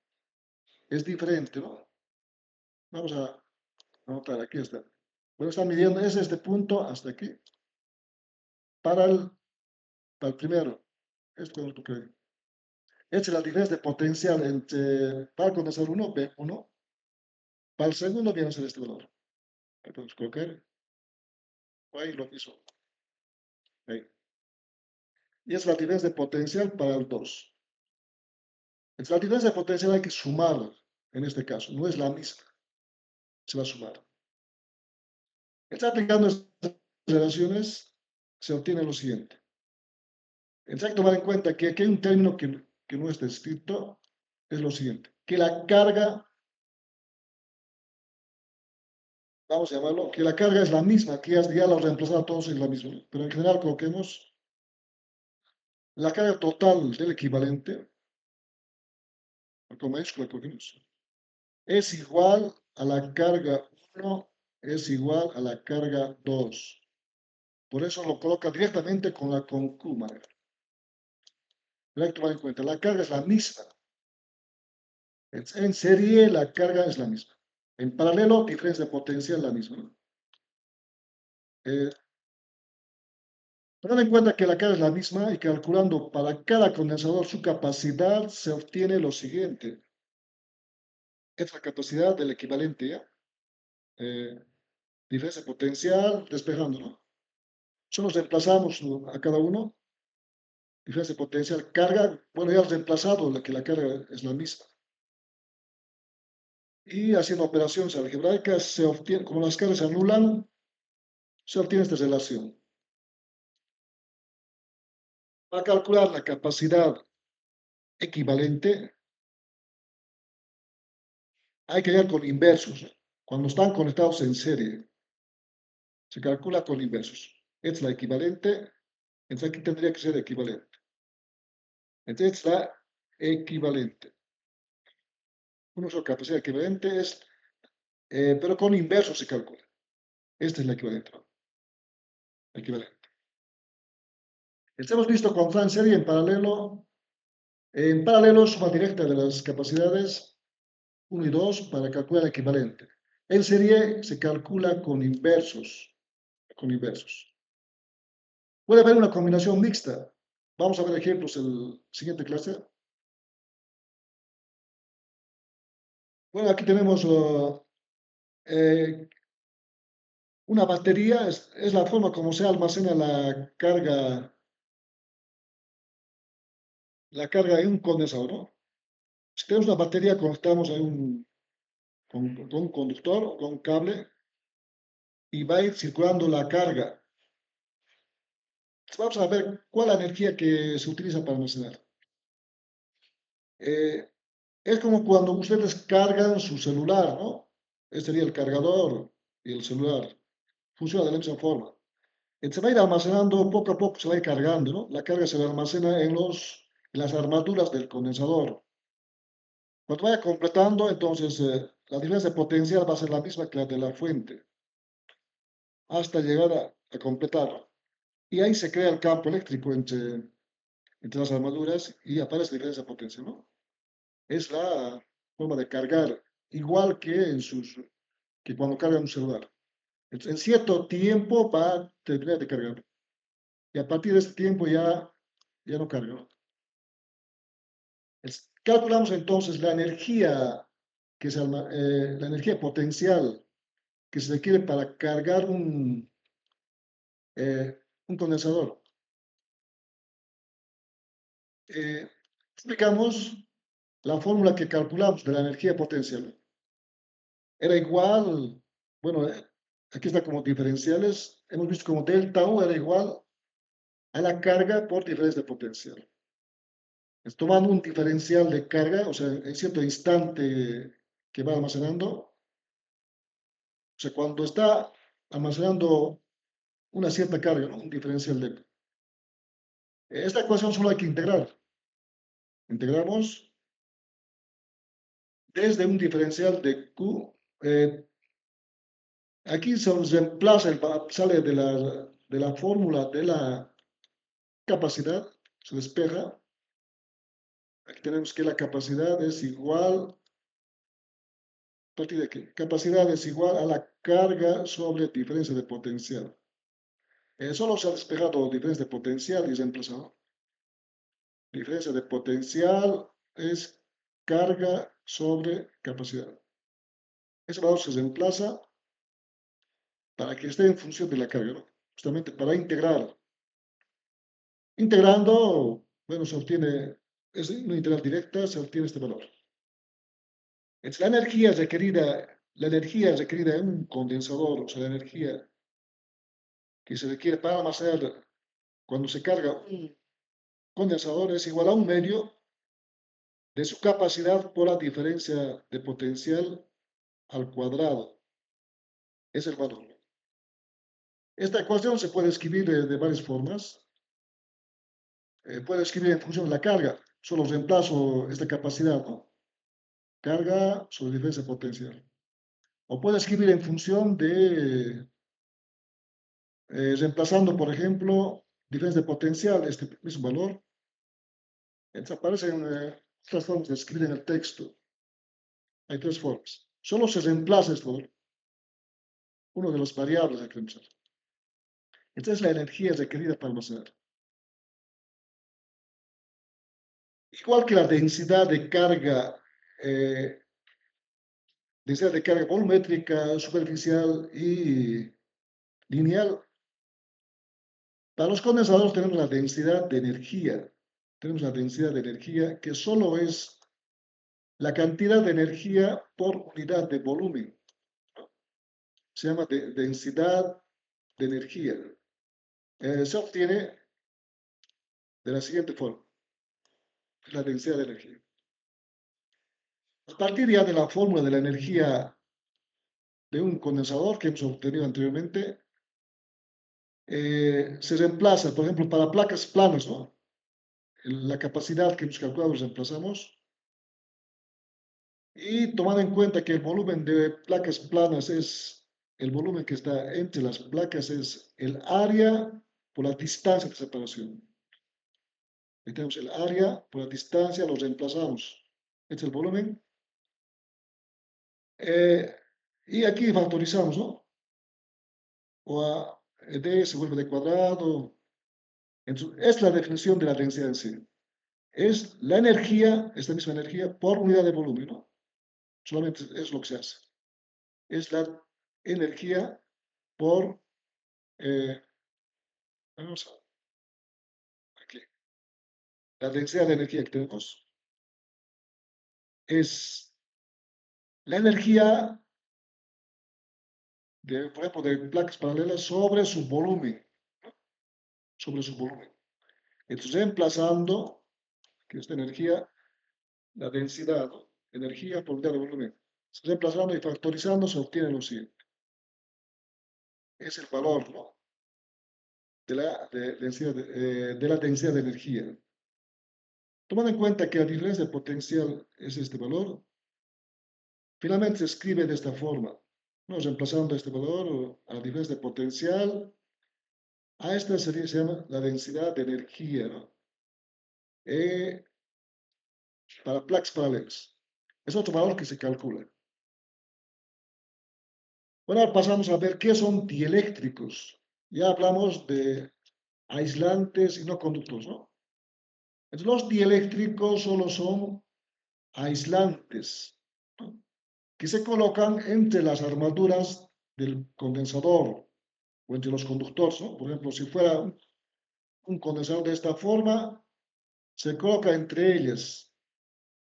es diferente, ¿no? Vamos a anotar, aquí está. Bueno, está midiendo es este punto hasta aquí. Para el primero. Esto es lo que esta es la diferencia de potencial entre, para el condensador 1, B1. Para el segundo viene a ser este valor. Ahí podemos colocar. Ahí lo hizo. Ahí. Y es la diferencia de potencial para el 2. Entonces, la diferencia de potencial hay que sumar en este caso. No es la misma. Se va a sumar. Está aplicando estas relaciones, se obtiene lo siguiente. Entonces, hay que tomar en cuenta que aquí hay un término que no está escrito. Es lo siguiente. Que la carga, vamos a llamarlo, que la carga es la misma. Aquí ya lo reemplazado todos es la misma. Pero en general coloquemos la carga total del equivalente, con mayúscula cogemos, es igual a la carga 1, es igual a la carga 2. Por eso lo coloca directamente con la con Q, manera. Hay que tomar en cuenta, la carga es la misma. En serie la carga es la misma. En paralelo, diferencia de potencia es la misma, ¿no? Tened en cuenta que la carga es la misma y calculando para cada condensador su capacidad, se obtiene lo siguiente. Es la capacidad del equivalente, ¿ya? Diferencia potencial, despejando, ¿no? Solo reemplazamos a cada uno. Diferencia potencial, carga, bueno, ya has reemplazado que la carga es la misma. Y haciendo operaciones algebraicas, se obtiene, como las cargas se anulan, se obtiene esta relación. Para calcular la capacidad equivalente, hay que ir con inversos. Cuando están conectados en serie, se calcula con inversos. Es la equivalente, entonces aquí tendría que ser equivalente. Entonces es la equivalente. Una sola capacidad equivalente es, pero con inversos se calcula. Este es la equivalente, ¿no? Equivalente. Entonces hemos visto cuando está en serie en paralelo suma directa de las capacidades 1 y 2 para calcular el equivalente. En serie se calcula con inversos, con inversos. Puede haber una combinación mixta. Vamos a ver ejemplos en la siguiente clase. Bueno, aquí tenemos una batería, es la forma como se almacena la carga en un condensador, ¿no? Si tenemos una batería, conectamos a con un conductor o con un cable y va a ir circulando la carga. Vamos a ver cuál es la energía que se utiliza para almacenar. Eh, es como cuando ustedes cargan su celular, ¿no? Este sería el cargador y el celular. Funciona de la misma forma. Se va a ir almacenando poco a poco, se va a ir cargando, ¿no? La carga se almacena en las armaduras del condensador. Cuando vaya completando, entonces la diferencia de potencial va a ser la misma que la de la fuente, hasta llegar a completar. Y ahí se crea el campo eléctrico entre las armaduras y aparece diferencia de potencia, ¿no? Es la forma de cargar, igual que, que cuando cargan un celular. Entonces, en cierto tiempo va a terminar de cargar. Y a partir de ese tiempo ya no carga, ¿no? Calculamos entonces la energía, la energía potencial que se requiere para cargar un condensador. Explicamos la fórmula que calculamos de la energía potencial. Era igual, bueno, aquí está como diferenciales, hemos visto como delta U era igual a la carga por diferencia de potencial. Tomando un diferencial de carga, o sea, en cierto instante que va almacenando, o sea, cuando está almacenando una cierta carga, ¿no? Un diferencial de... Esta ecuación solo hay que integrar. Integramos desde un diferencial de Q. Aquí se reemplaza, sale de la fórmula de la capacidad, se despeja. Aquí tenemos que la capacidad es igual, ¿a partir de qué? Capacidad es igual a la carga sobre diferencia de potencial. Solo se ha despejado diferencia de potencial y reemplazado. Diferencia de potencial es carga sobre capacidad. Ese valor se reemplaza para que esté en función de la carga, ¿no? Justamente para integrar. Integrando, bueno, se obtiene, es una integral directa, se obtiene este valor. Es la energía requerida en un condensador, o sea, la energía que se requiere para almacenar cuando se carga un condensador es igual a un medio de su capacidad por la diferencia de potencial al cuadrado. Es el valor. Esta ecuación se puede escribir de varias formas. Puede escribir en función de la carga. Solo reemplazo esta capacidad, ¿no? Carga sobre diferencia de potencial. O puede escribir en función de, reemplazando, por ejemplo, diferencia de potencial, este mismo valor. Entonces aparecen otras formas de escribir en el texto. Hay tres formas. Solo se reemplaza este valor. Uno de las variables hay que reemplazar. Esta es la energía requerida para almacenar. Igual que la densidad de carga volumétrica, superficial y lineal. Para los condensadores tenemos la densidad de energía. Tenemos la densidad de energía que solo es la cantidad de energía por unidad de volumen. Se llama densidad de energía. Se obtiene de la siguiente forma. La densidad de energía. A partir ya de la fórmula de la energía de un condensador que hemos obtenido anteriormente, se reemplaza, por ejemplo, para placas planas, ¿no? La capacidad que hemos calculado reemplazamos. Y tomando en cuenta que el volumen de placas planas es el volumen que está entre las placas, es el área por la distancia de separación. Ahí tenemos el área por la distancia, lo reemplazamos. Este es el volumen. Y aquí factorizamos, ¿no? O a d se vuelve d cuadrado. Entonces, es la definición de la densidad en sí. Es la energía, esta misma energía, por unidad de volumen, ¿no? Solamente es lo que se hace. Es la energía por, eh, vamos aquí, la densidad de energía que tenemos es la energía, por ejemplo, de placas paralelas sobre su volumen, sobre su volumen. Entonces, reemplazando que esta energía, la densidad, ¿no? Energía por unidad de volumen, reemplazando y factorizando se obtiene lo siguiente. Es el valor, ¿no? de la densidad de energía. Tomando en cuenta que la diferencia de potencial es este valor, finalmente se escribe de esta forma, ¿no? Reemplazando este valor a la diferencia de potencial, a esta se llama la densidad de energía, ¿no? Para placas paralelas. Es otro valor que se calcula. Bueno, ahora pasamos a ver qué son dieléctricos. Ya hablamos de aislantes y no conductores, ¿no? Entonces, los dieléctricos solo son aislantes, ¿no? Que se colocan entre las armaduras del condensador o entre los conductores, ¿no? Por ejemplo, si fuera un condensador de esta forma, se coloca entre ellas,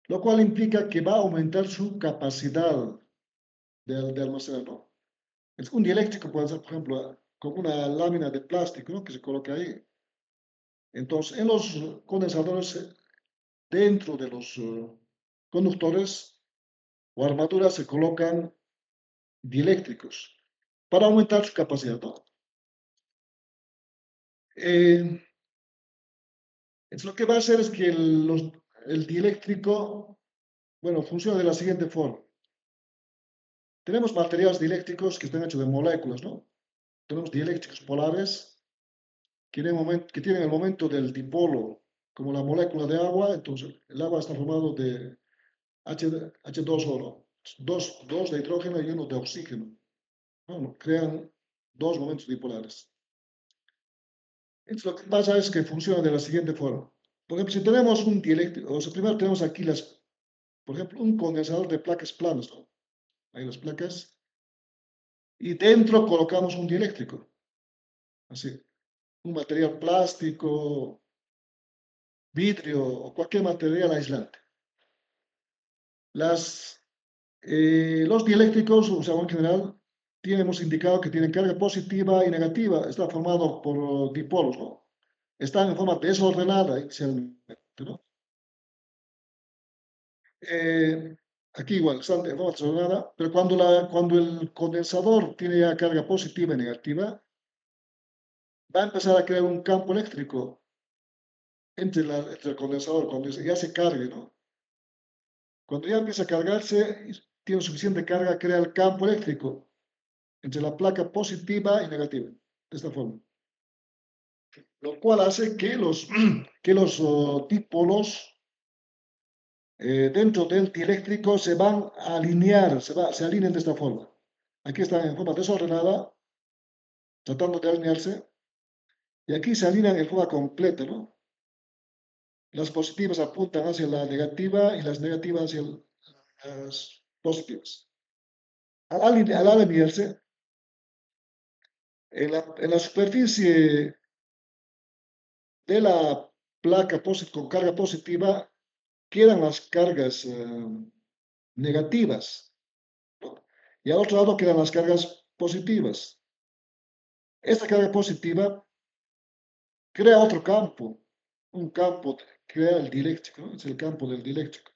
lo cual implica que va a aumentar su capacidad de almacenar, ¿no? Es un dieléctrico puede ser, por ejemplo, como una lámina de plástico, ¿no? Que se coloca ahí. Entonces, en los condensadores, dentro de los conductores o armaduras se colocan dieléctricos para aumentar su capacidad, ¿no? Eh, entonces, lo que va a hacer es que el dieléctrico, bueno, funciona de la siguiente forma. Tenemos materiales dieléctricos que están hechos de moléculas, ¿no? Tenemos dieléctricos polares que tienen el momento del dipolo como la molécula de agua, entonces el agua está formado de H2O, ¿no? Dos de hidrógeno y uno de oxígeno. ¿No? Crean dos momentos dipolares. Entonces lo que pasa es que funciona de la siguiente forma. Por ejemplo, si tenemos un dieléctrico, o sea, primero tenemos aquí por ejemplo, un condensador de placas planas, ¿no? Ahí las placas, y dentro colocamos un dieléctrico, así, un material plástico, vidrio o cualquier material aislante. Los dieléctricos, o sea, en general, hemos indicado que tienen carga positiva y negativa, está formado por dipolos, ¿no? Están en forma desordenada inicialmente, ¿no? Eh, Aquí igual, están en forma desordenada, pero cuando el condensador tiene ya carga positiva y negativa, va a empezar a crear un campo eléctrico entre el condensador, cuando ya se cargue, ¿no? Cuando ya empieza a cargarse, tiene suficiente carga, crea el campo eléctrico entre la placa positiva y negativa, de esta forma. Lo cual hace que que los dipolos dentro del dieléctrico se van a alinear, se alinean de esta forma. Aquí están en forma desordenada, tratando de alinearse, y aquí se alinean en forma completa, ¿no? Las positivas apuntan hacia la negativa y las negativas hacia las positivas. Al alinearse, en la superficie de la placa con carga positiva quedan las cargas negativas, ¿no? Y al otro lado quedan las cargas positivas. Esta carga positiva crea otro campo, un campo, crea el dieléctrico, ¿no? Es el campo del dieléctrico.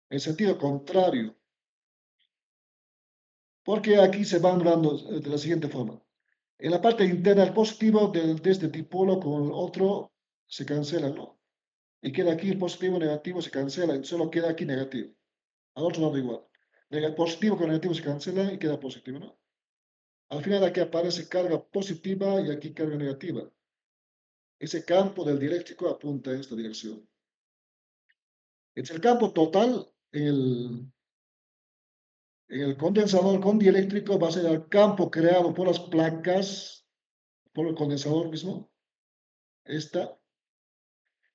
En sentido contrario, porque aquí se van dando de la siguiente forma. En la parte interna, el positivo de este dipolo con el otro se cancela, ¿no? Y queda aquí el positivo, negativo, se cancela, y solo queda aquí negativo. Al otro lado igual. Positivo con negativo se cancela y queda positivo, ¿no? Al final aquí aparece carga positiva y aquí carga negativa. Ese campo del dieléctrico apunta en esta dirección. Es el campo total en el condensador con dieléctrico va a ser el campo creado por las placas, por el condensador mismo, esta,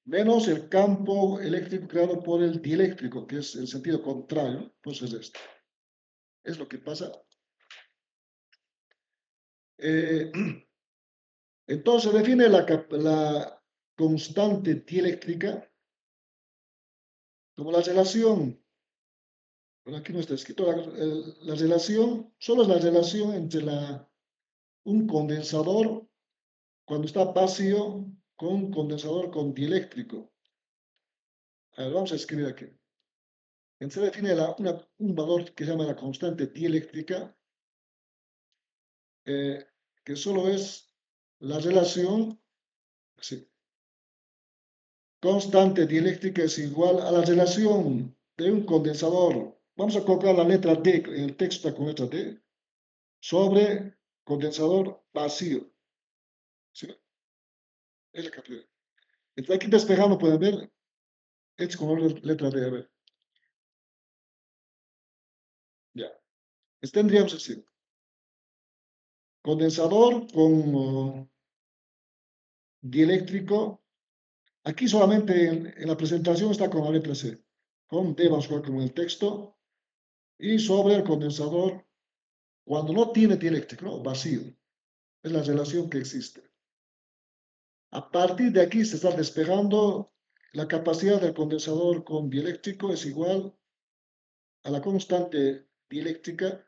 menos el campo eléctrico creado por el dieléctrico, que es el sentido contrario, pues es este. Es lo que pasa. Eh, entonces define la constante dieléctrica como la relación, bueno, aquí no está escrito, la relación, solo es la relación entre un condensador cuando está vacío con un condensador con dieléctrico. A ver, vamos a escribir aquí. Se define un valor que se llama la constante dieléctrica, que solo es la relación sí, constante dieléctrica es igual a la relación de un condensador. Vamos a colocar la letra D, en el texto está con letra D, sobre condensador vacío. ¿Sí? Es la cantidad. Entonces aquí despejando, pueden ver, es con letra D, a ver. Ya. Entonces tendríamos así, condensador con dieléctrico. Aquí solamente en la presentación está con la letra C. Con D vamos a jugar como en el texto. Y sobre el condensador, cuando no tiene dieléctrico, ¿no? Vacío. Es la relación que existe. A partir de aquí se está despejando la capacidad del condensador con dieléctrico es igual a la constante dieléctrica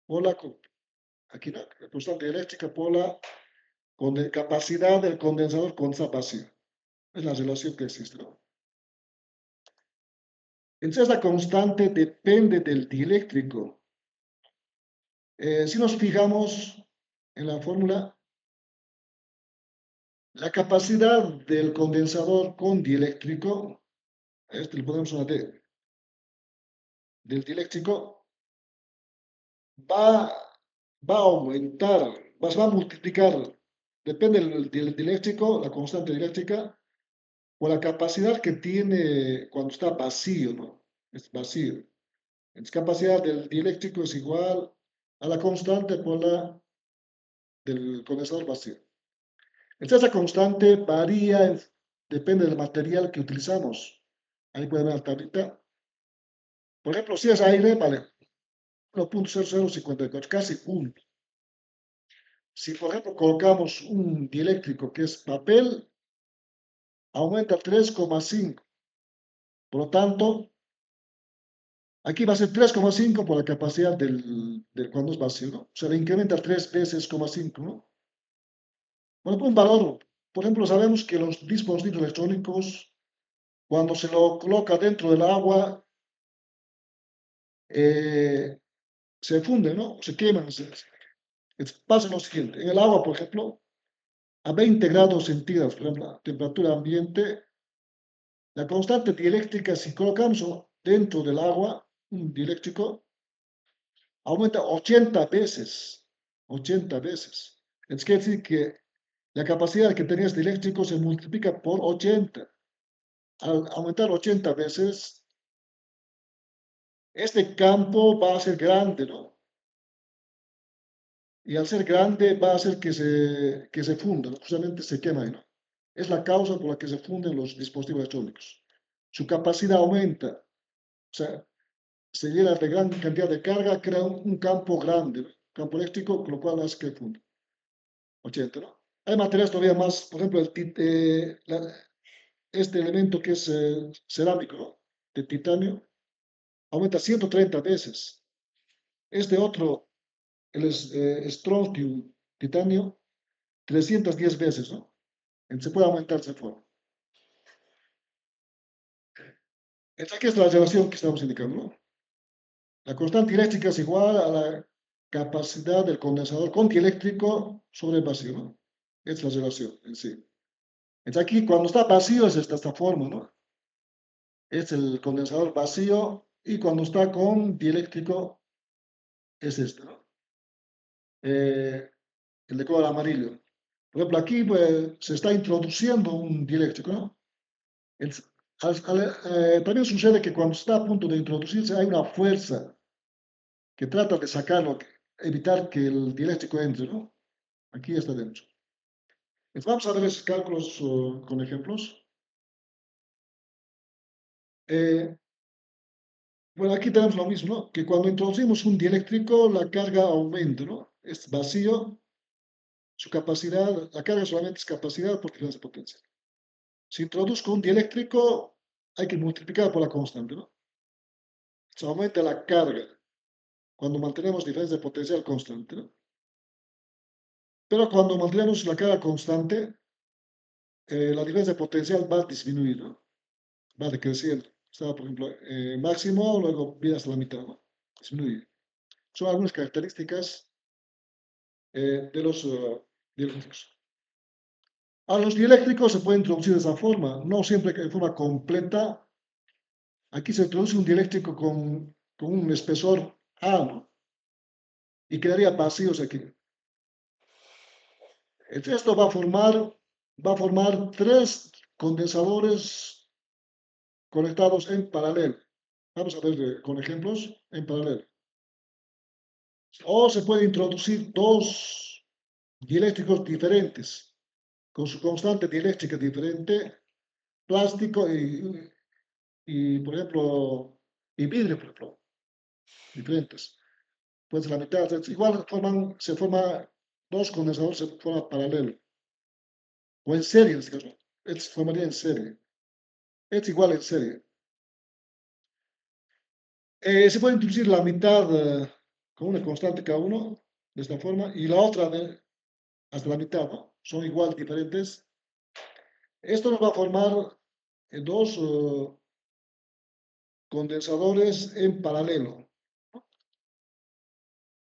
por la, aquí no, la constante dieléctrica por la capacidad del condensador con esa vacío. Es la relación que existe, ¿no? Entonces, la constante depende del dieléctrico. Si nos fijamos en la fórmula, la capacidad del condensador con dieléctrico, a este le ponemos una D, del dieléctrico, va, va a aumentar, va a multiplicar, depende del dieléctrico, la constante dieléctrica, por la capacidad que tiene cuando está vacío, ¿no? Es vacío. Entonces, capacidad del dieléctrico es igual a la constante por la del condensador vacío. Entonces, esa constante varía, depende del material que utilizamos. Ahí pueden ver la tablita. Por ejemplo, si es aire, vale 1.0054, casi 1. Si, por ejemplo, colocamos un dieléctrico que es papel, aumenta 3,5. Por lo tanto, aquí va a ser 3,5 por la capacidad del cuando es vacío, ¿no? O sea, le incrementa 3 veces, 5, ¿no? Bueno, un valor, por ejemplo, sabemos que los dispositivos electrónicos, cuando se lo coloca dentro del agua, eh, se funden, ¿no? Se queman. Pasa lo siguiente, en el agua, por ejemplo, a 20 grados centígrados, por ejemplo, la temperatura ambiente, la constante dieléctrica, si colocamos dentro del agua un dieléctrico, aumenta 80 veces, 80 veces. Es quiere decir que la capacidad que tenía este eléctrico se multiplica por 80. Al aumentar 80 veces, este campo va a ser grande, ¿no? Y al ser grande va a hacer que se funda, ¿no? Justamente se quema, ¿no? Es la causa por la que se funden los dispositivos electrónicos. Su capacidad aumenta, o sea, se llena de gran cantidad de carga, crea un campo grande, ¿no? Campo eléctrico, con lo cual hace que funda. 80, ¿no? Hay materiales todavía más, por ejemplo, este elemento que es cerámico, ¿no? De titanio, aumenta 130 veces. Este otro, el strontium, titanio, 310 veces, ¿no? Se puede aumentar de esa forma. Esta aquí es la relación que estamos indicando, ¿no? La constante eléctrica es igual a la capacidad del condensador dieléctrico sobre el vacío, ¿no? Es la relación en sí. Entonces aquí cuando está vacío es esta forma, ¿no? Es el condensador vacío y cuando está con dieléctrico es este, ¿no? El de color amarillo. Por ejemplo, aquí pues, se está introduciendo un dieléctrico, ¿no? Entonces, también sucede que cuando está a punto de introducirse hay una fuerza que trata de sacarlo, evitar que el dieléctrico entre, ¿no? Aquí está dentro. Entonces, vamos a ver esos cálculos con ejemplos. Eh, bueno, aquí tenemos lo mismo, ¿no? Que cuando introducimos un dieléctrico, la carga aumenta, ¿no? Es vacío, su capacidad, la carga solamente es capacidad por diferencia de potencia. Si introduzco un dieléctrico, hay que multiplicar por la constante, ¿no? Se aumenta la carga cuando mantenemos diferencia de potencial constante, ¿no? Pero cuando mantenemos la carga constante, la diferencia de potencial va a disminuir, ¿no? Va decreciendo. Estaba, por ejemplo, máximo, luego viene hasta la mitad, ¿no? Disminuye. Son algunas características de los dieléctricos. A los dieléctricos se puede introducir de esa forma, no siempre que de forma completa. Aquí se introduce un dieléctrico con un espesor A, ¿no? Y quedaría vacíos aquí. Entonces esto va a formar tres condensadores conectados en paralelo. Vamos a ver con ejemplos en paralelo. O se puede introducir dos dieléctricos diferentes, con su constante dieléctrica diferente, plástico por ejemplo, y vidrio, por ejemplo, diferentes. Pues la mitad, igual se forman dos condensadores, se forman paralelo, o en serie, en este caso. Esto se formaría en serie. Es igual en serie. Se puede introducir la mitad con una constante cada uno, de esta forma, y la otra hasta la mitad, ¿no? Son igual diferentes. Esto nos va a formar dos condensadores en paralelo.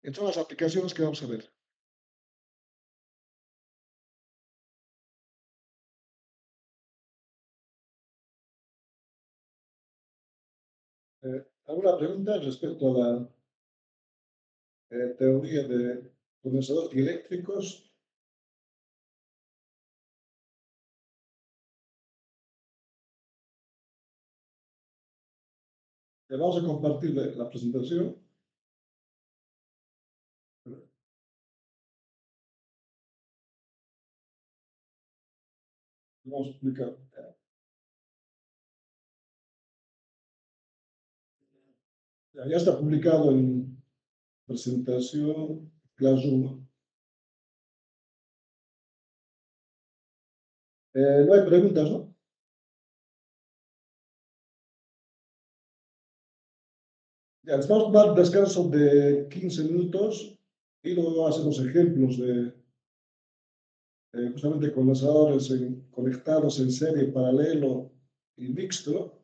En todas las aplicaciones que vamos a ver. ¿Alguna pregunta respecto a la teoría de condensadores dieléctricos? Vamos a compartir la presentación. Vamos a explicar. Ya está publicado en presentación Classroom. No hay preguntas, ¿no? Ya, les vamos a dar descanso de 15 minutos y luego hacemos ejemplos de justamente condensadores conectados en serie, paralelo y mixto.